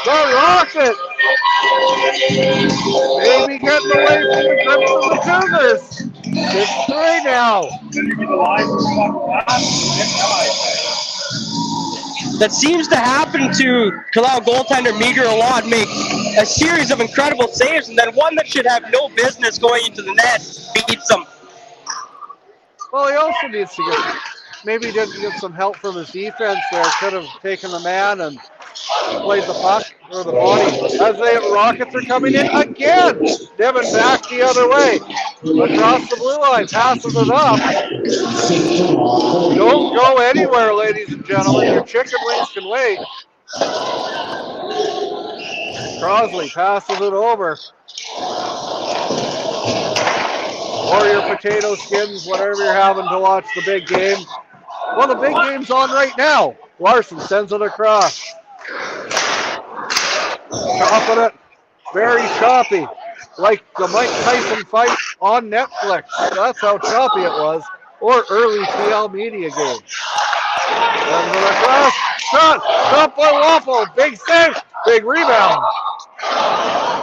The Rockets. Maybe getting away from the grips of the Cougars. It's 3 now. That seems to happen to Carlyle goaltender Meager a lot, make a series of incredible saves, and then one that should have no business going into the net beats him. Well, he also needs to get, maybe he didn't get some help from his defense there. Could have taken the man and played the puck or the body. As the Rockets are coming in again. Devin back the other way. Across the blue line, passes it up. Don't go anywhere, ladies and gentlemen. Your chicken wings can wait. Crosley passes it over. Or your potato skins, whatever you're having to watch the big game. Well, the big game's on right now. Larson sends it across. Chopping it. Very choppy. Like the Mike Tyson fight on Netflix. That's how choppy it was. Or early TL Media game. Sends it across. Shot. Shot by Waffle. Big save. Big rebound.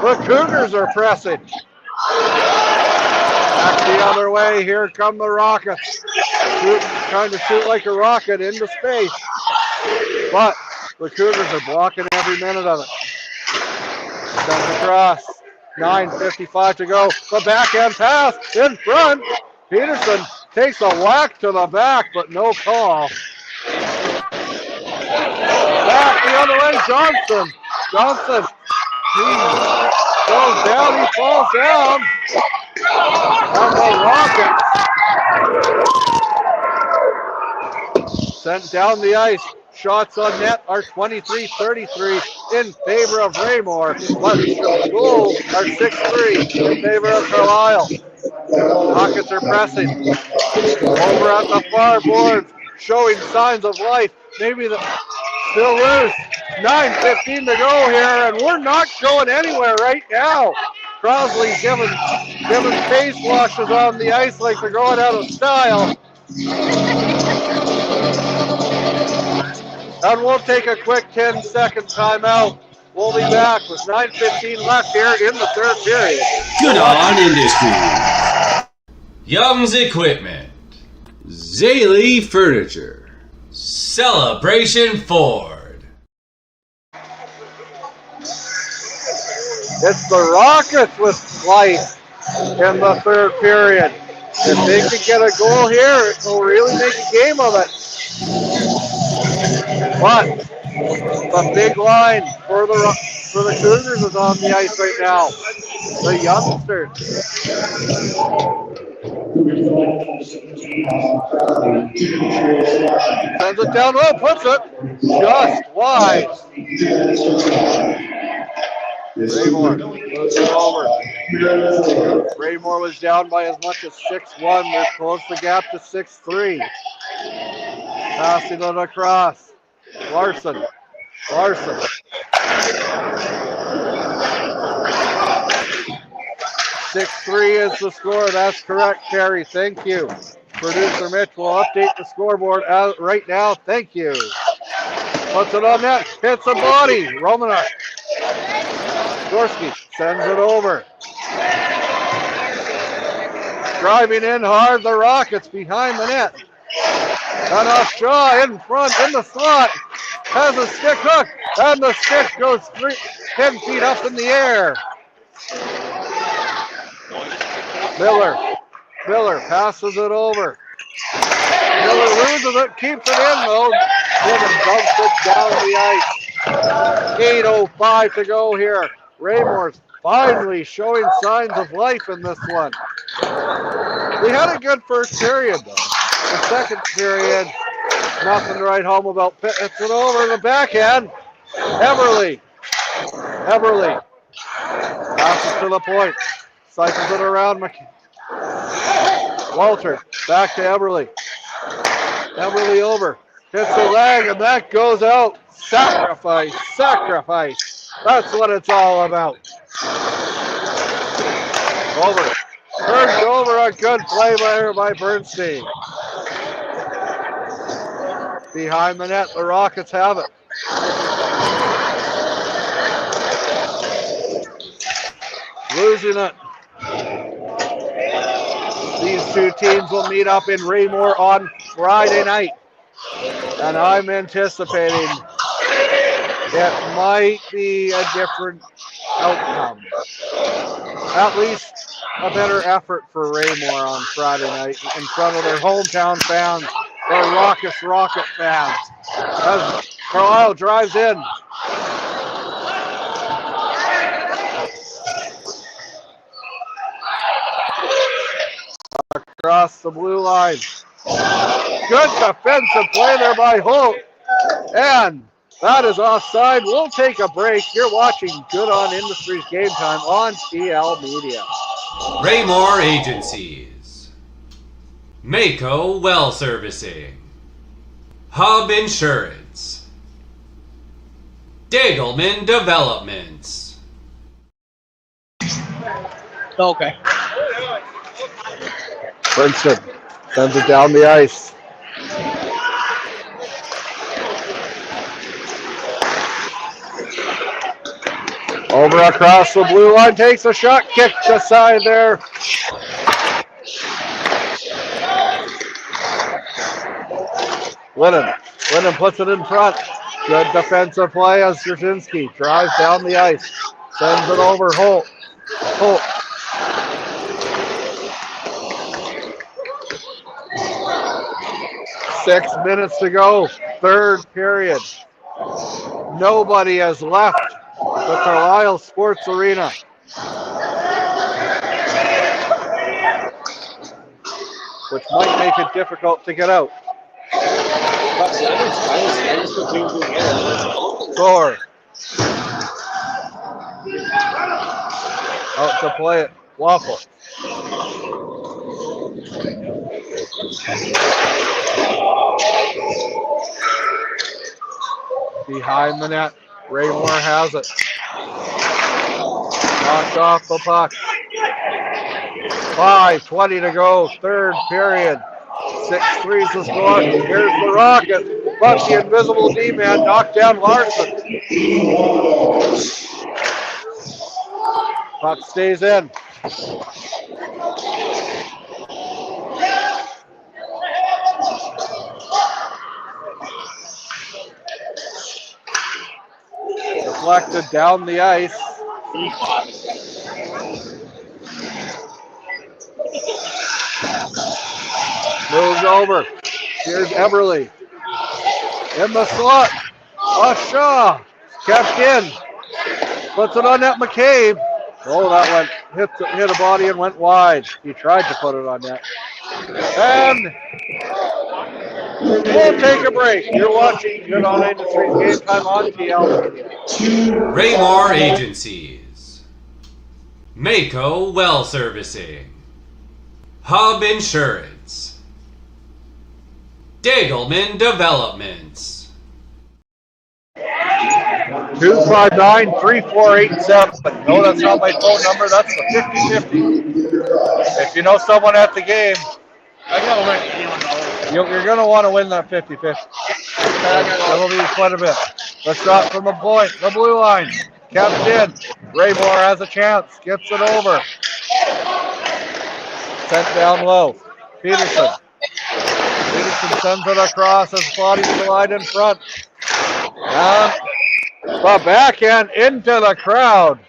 The Cougars are pressing. Back the other way. Here come the Rockets. Trying to shoot like a rocket into space. But the Cougars are blocking every minute of it. Sends across. 9:55 to go. The backhand pass in front. Peterson takes a whack to the back, but no call. Back the other way. Johnson. He goes down. He falls down. And the Rockets sent down the ice. shots on net are 23-33 in favor of Raymore, but goals are 6-3 in favor of Carlyle. Rockets are pressing. Over at the far boards, showing signs of life. Maybe still loose. 9:15 to go here, and we're not going anywhere right now. Crosley's giving face washes on the ice like they're going out of style. And we'll take a quick 10-second timeout. We'll be back with 9:15 left here in the third period. Good on Industries. Young's Equipment. Zaley Furniture. Celebration Ford. It's the Rockets with life in the third period. If they can get a goal here, it'll really make a game of it. But the big line for the Cougars is on the ice right now. The youngsters. Sends it down low, puts it just wide. Raymore moves it over. Raymore was down by as much as 6-1. They're close the gap to 6-3. Passing it across. Larson. 6-3 is the score. That's correct, Carrie. Thank you. Producer Mitch will update the scoreboard right now. Thank you. Puts it on net. Hits the body. Romanuk. Gorski sends it over. Driving in hard, the Rockets behind the net. And off Shaw in front, in the slot. Has a stick hook, and the stick goes 10 feet up in the air. Miller passes it over. Miller loses it, keeps it in though. Given dumps it down the ice. 8:05 to go here. Raymore's finally showing signs of life in this one. We had a good first period though. The second period, nothing to write home about. It's it over in the backhand. Everly. Passes to the point. Cycles it around. Walter, back to Everly. Everly over. Hits the leg, and that goes out. Sacrifice. That's what it's all about. Over. Turned over, a good play by Bernstein. Behind the net, the Rockets have it. Losing it. These two teams will meet up in Raymore on Friday night. And I'm anticipating it might be a different outcome. At least a better effort for Raymore on Friday night in front of their hometown fans, their Rockets Rocket fans. As Carlyle drives in. Across the blue line. Good defensive play there by Holt. And that is offside. We'll take a break. You're watching Good On Industries Game Time on TL Media. Raymore Agencies. Mako Well Servicing. Hub Insurance. Dagelman Developments. Okay. Princeton sends it down the ice. Over across the blue line, takes a shot, kicked aside there. Lennon puts it in front. Good defensive play as Straczynski drives down the ice. Sends it over Holt. 6 minutes to go, third period. Nobody has left the Carlyle Sports Arena. Which might make it difficult to get out. Score. Out to play it. Waffle. Behind the net. Raymore has it. Knocked off the puck. 5:20 to go. Third period. 6-3's the score. Here's the Rocket. But the invisible D-man knocked down Larson. Puck stays in. Deflected down the ice. Moves over. Here's Eberly. In the slot. Shaw. Kept in. Puts it on net McCabe. Oh, that went hit a body and went wide. He tried to put it on net. And we'll take a break. You're watching Good On Industries Game Time on TL. Raymore Agencies. Mako Well Servicing. Hub Insurance. Dagelman Developments. 259-3487. No, that's not my phone number. That's the 50-50. If you know someone at the game, you're going to want to win that 50-50. That'll be quite a bit. Let's drop from the point, the blue line. Kept in. Raymore has a chance. Gets it over. Sent down low. Peterson sends it across. His body collide in front. And the backhand into the crowd.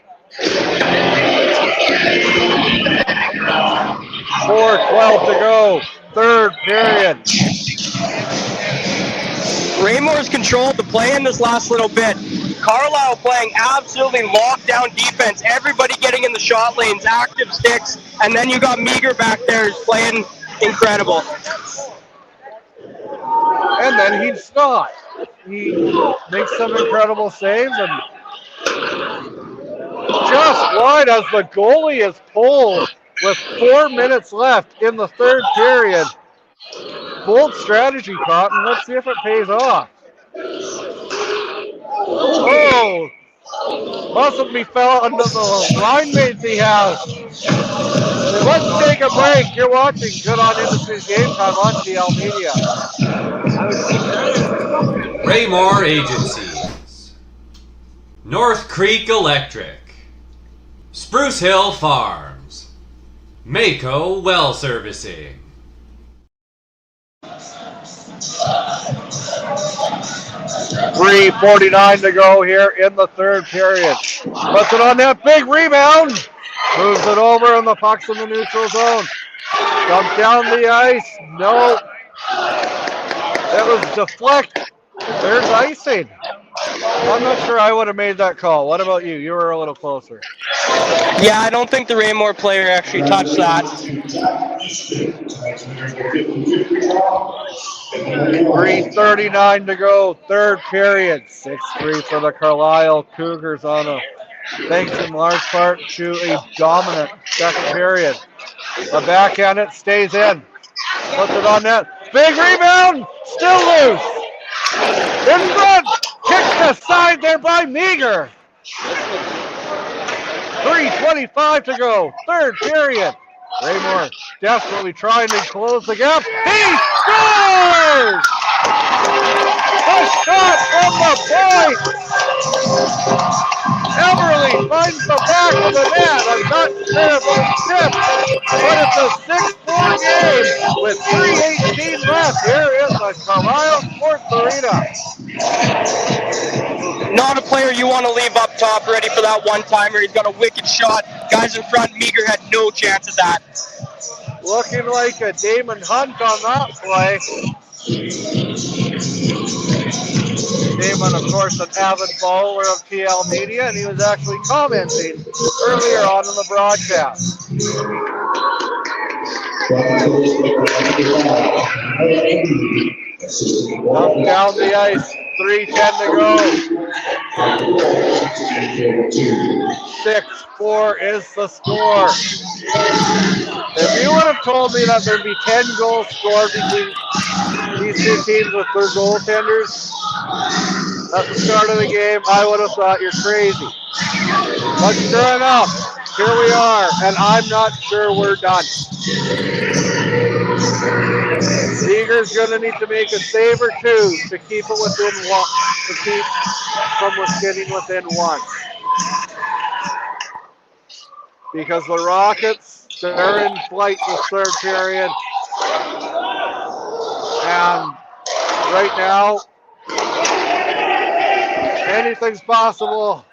4:12 to go. Third period. Raymore's controlled the play in this last little bit. Carlyle playing absolutely lockdown defense. Everybody getting in the shot lanes, active sticks, and then you got Meager back there who's playing incredible. And then he's not. He makes some incredible saves and just wide as the goalie is pulled with 4 minutes left in the third period. Bold strategy, Cotton. Let's see if it pays off. Oh, mustn't be fell under the line mates he has. Let's take a break. You're watching Good On Industries Game Time on TL Media. Raymore Agencies. North Creek Electric. Spruce Hill Farms. Mako Well Servicing. $3:49 to go here in the third period. Puts it on that big rebound. Moves it over and the puck's in the neutral zone. Dumped down the ice. No. It was deflected. There's icing. I'm not sure I would have made that call. What about you? You were a little closer. Yeah, I don't think the Raymore player actually touched that. 3:39 to go, third period. 6-3 for the Carlyle Cougars on a thanks in large part to a dominant second period. The backhand it stays in. Puts it on net. Big rebound, still loose. In front, kicked aside there by Meager. 3:25 to go, third period. Raymore desperately trying to close the gap. He scores! A shot from the point! Eberly finds the back of the net. I'm not sure if it's tipped, but it's a 6-4 game with 3:18 left. Here is the Carlyle Sports Arena. Not a player you want to leave up top ready for that one-timer. He's got a wicked shot. Guys in front, Meager had no chance at that. Looking like a Damon Hunt on that play. Damon, of course, an avid follower of TL Media, and he was actually commenting earlier on in the broadcast. Up down the ice, 3:10 to go. 6-4 is the score. If you would have told me that there'd be 10 goals scored between these two teams with their goaltenders at the start of the game, I would have thought you're crazy. But sure enough, here we are, and I'm not sure we're done. Cougars gonna need to make a save or two to keep it within one, to keep from getting within one. Because the Rockets, they're in flight this third period. And right now, anything's possible.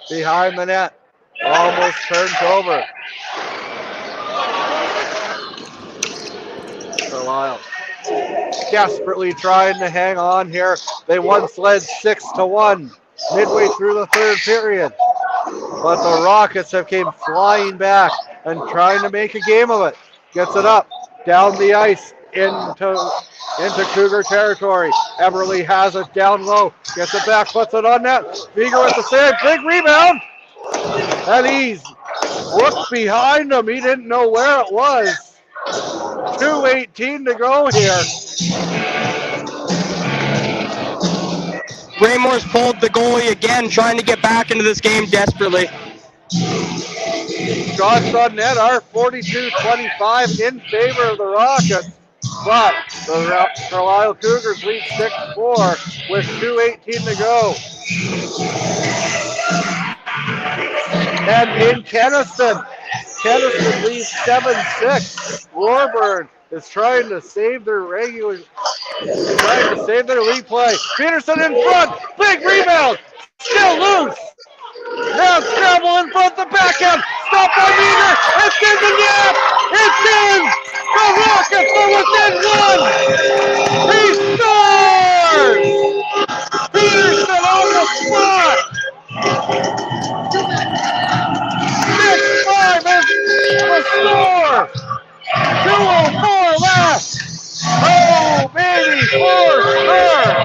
Behind the net, almost turns over. Carlyle desperately trying to hang on here. They once led 6-1 midway through the third period. But the Rockets have came flying back and trying to make a game of it. Gets it up, down the ice, into Cougar territory. Eberle has it down low, gets it back, puts it on net. Viger with the save, big rebound. And he's looked behind him. He didn't know where it was. 2:18 to go here. Raymore's pulled the goalie again, trying to get back into this game desperately. Shots on net are 42-25 in favor of the Rockets. But the Carlyle Cougars lead 6-4 with 2:18 to go. And in Keniston leads 7-6. Warburn is trying to save their lead play. Peterson in front, big rebound, still loose. Now scramble in front, the backhand, stop by Meager, it's in the net, it's in! The Rockets are within one! He scores! Peterson on the spot! 6-5 is the score! 2:04 left! Oh, baby, for sure!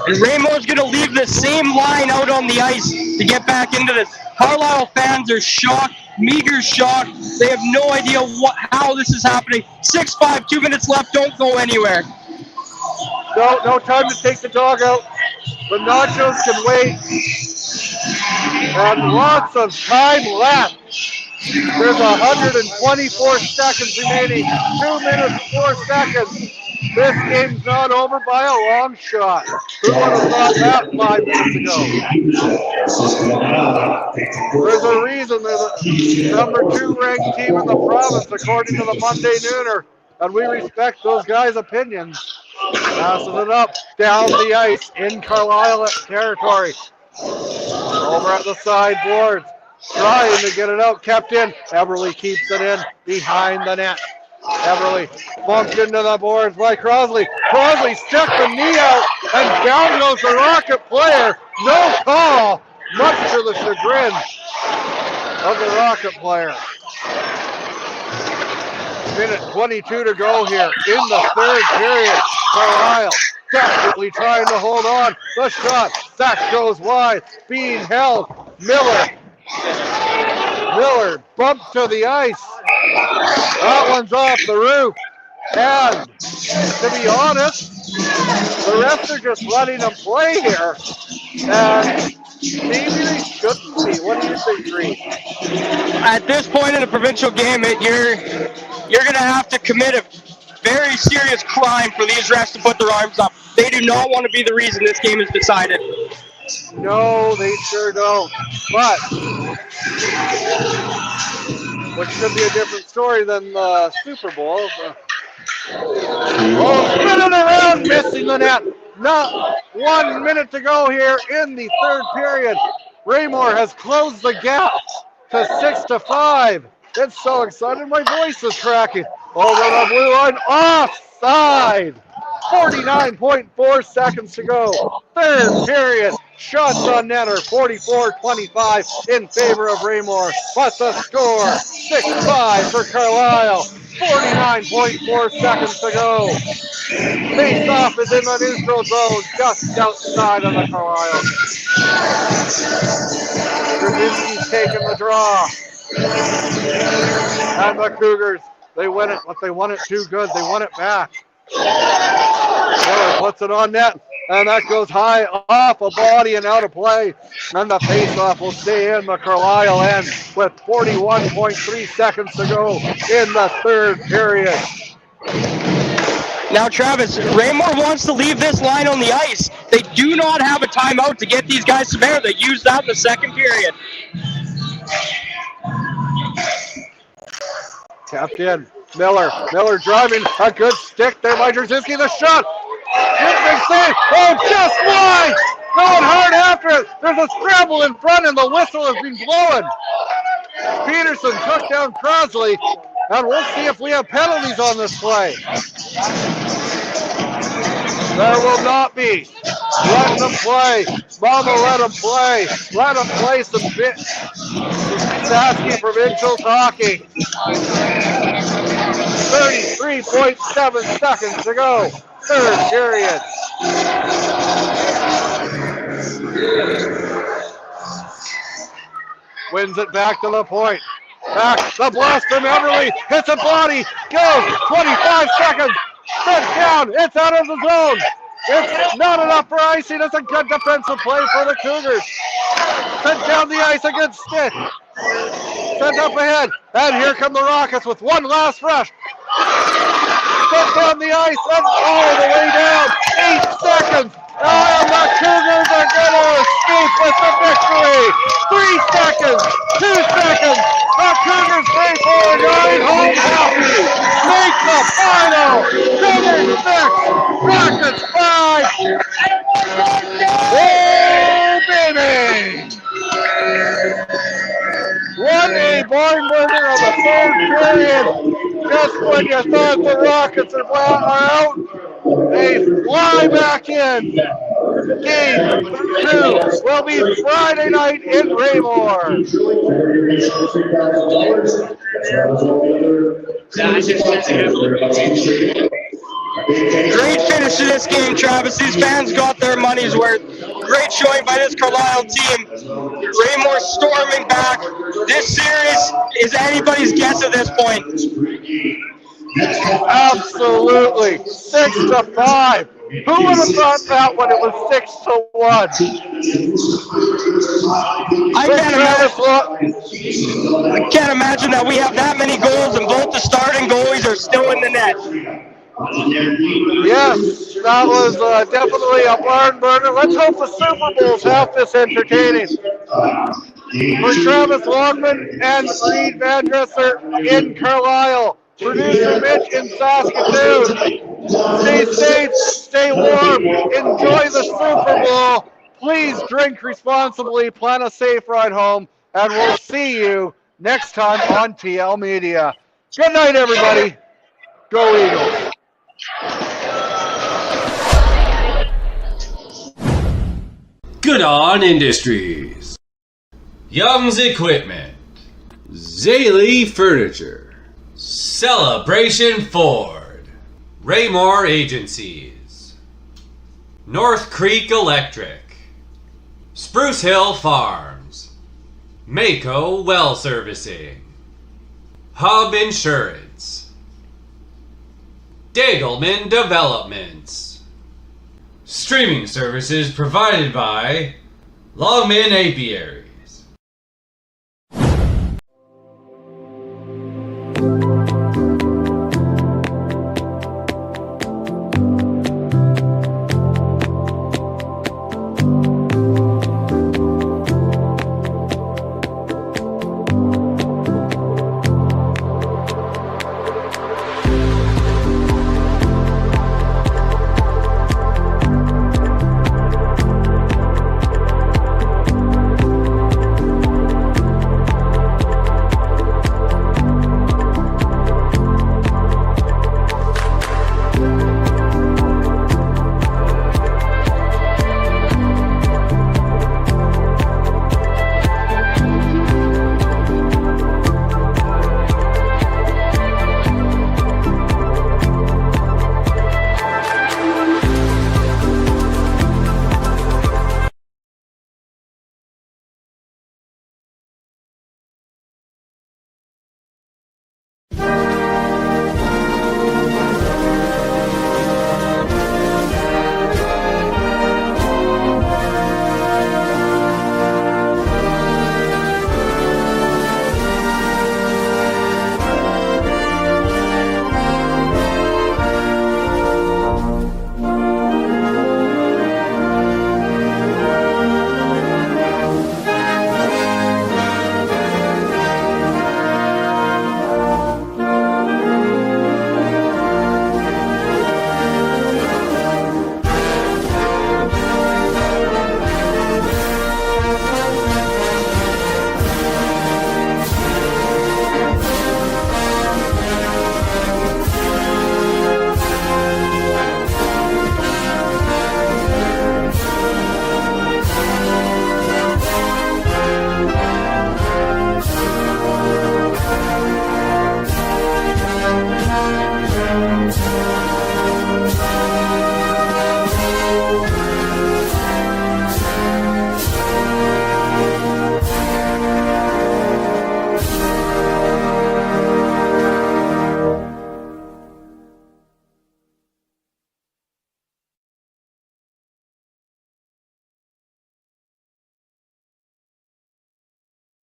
And Raymore's going to leave the same line out on the ice to get back into this. Carlyle fans are shocked. Meager's shocked. They have no idea how this is happening. 6-5, 2 minutes left. Don't go anywhere. No time to take the dog out. The nachos can wait. And lots of time left. There's 124 seconds remaining. 2 minutes, 4 seconds. This game's not over by a long shot. Who would have thought that 5 minutes ago? There's a reason they're the number 2 ranked team in the province, according to the Monday Nooner, and we respect those guys' opinions. Passes it up, down the ice, in Carlyle territory. Over at the sideboards, trying to get it out, kept in. Eberle keeps it in, behind the net. Eberle bumped into the boards by Crosley. Crosley stuck the knee out, and down goes the Rocket player. No call, much to the chagrin of the Rocket player. Minute 22 to go here in the third period. Carlyle desperately trying to hold on. The shot, that goes wide, being held. Miller bumped to the ice. That one's off the roof. And to be honest, the refs are just letting them play here. And maybe they shouldn't be. What do you think, Reed? At this point in a provincial game, you're going to have to commit a very serious crime for these refs to put their arms up. They do not want to be the reason this game is decided. No, they sure don't. But which could be a different story than the Super Bowl. Oh, spinning around, missing the net. Not 1 minute to go here in the third period. Raymore has closed the gap to 6-5. It's so exciting, my voice is cracking. Over the blue line, offside. 49.4 seconds to go. Third period. Shots on netter, 44-25 in favor of Raymore. But the score, 6-5 for Carlyle. 49.4 seconds to go. Face-off is in the neutral zone, just outside of the Carlyle. Krasinski's taking the draw. And the Cougars, they win it, but they won it too good. They won it back. Miller puts it on net, and that goes high off a body and out of play. And the face-off will stay in the Carlyle end with 41.3 seconds to go in the third period. Now, Travis, Raymore wants to leave this line on the ice. They do not have a timeout to get these guys to bear. They used that in the second period. Tapped in. Miller driving. A good stick there by Drzezinski. The shot. Good big save. Oh, just wide. Going hard after it. There's a scramble in front, and the whistle has been blowing. Peterson took down Crosley, and we'll see if we have penalties on this play. There will not be. Let them play. Mama, let them play. Let them play some bit. Saski Provincials hockey. 33.7 seconds to go. Third period. Wins it back to the point. Back, the blast from Everly. Hits a body. Goes. 25 seconds. Sent down. It's out of the zone. It's not enough for icing. It's a good defensive play for the Cougars. Sent down the ice against Stick. Sent up ahead. And here come the Rockets with one last rush. Sent down the ice and all the way down. 8 seconds. And the Cougars are going to escape with the victory. 3 seconds. 2 seconds. The Cougars stay forward 9 home happy. Make the final. Cougars 6. Rockets 5. Oh, baby. What a barn burner of a third period. Just when you thought the Rockets are out, they fly back in. Game 2 will be Friday night in Raymore. Great finish to this game, Travis. These fans got their money's worth. Great showing by this Carlyle team. Raymore storming back. This series is anybody's guess at this point. Absolutely. 6-5. Who would have thought that when it was 6-1? I can't imagine that we have that many goals and both the starting goalies are still in the net. Yes, that was definitely a barn burner. Let's hope the Super Bowl's half this entertaining. For Travis Longman and Reed Van Dresser in Carlyle, producer Mitch in Saskatoon. Stay safe, stay warm, enjoy the Super Bowl. Please drink responsibly, plan a safe ride home, and we'll see you next time on TL Media. Good night, everybody. Go Eagles. Good on Industries, Young's Equipment, Zaley Furniture, Celebration Ford, Raymore Agencies, North Creek Electric, Spruce Hill Farms, Mako Well Servicing, Hub Insurance, Dagelman Developments. Streaming services provided by Longman Apiary.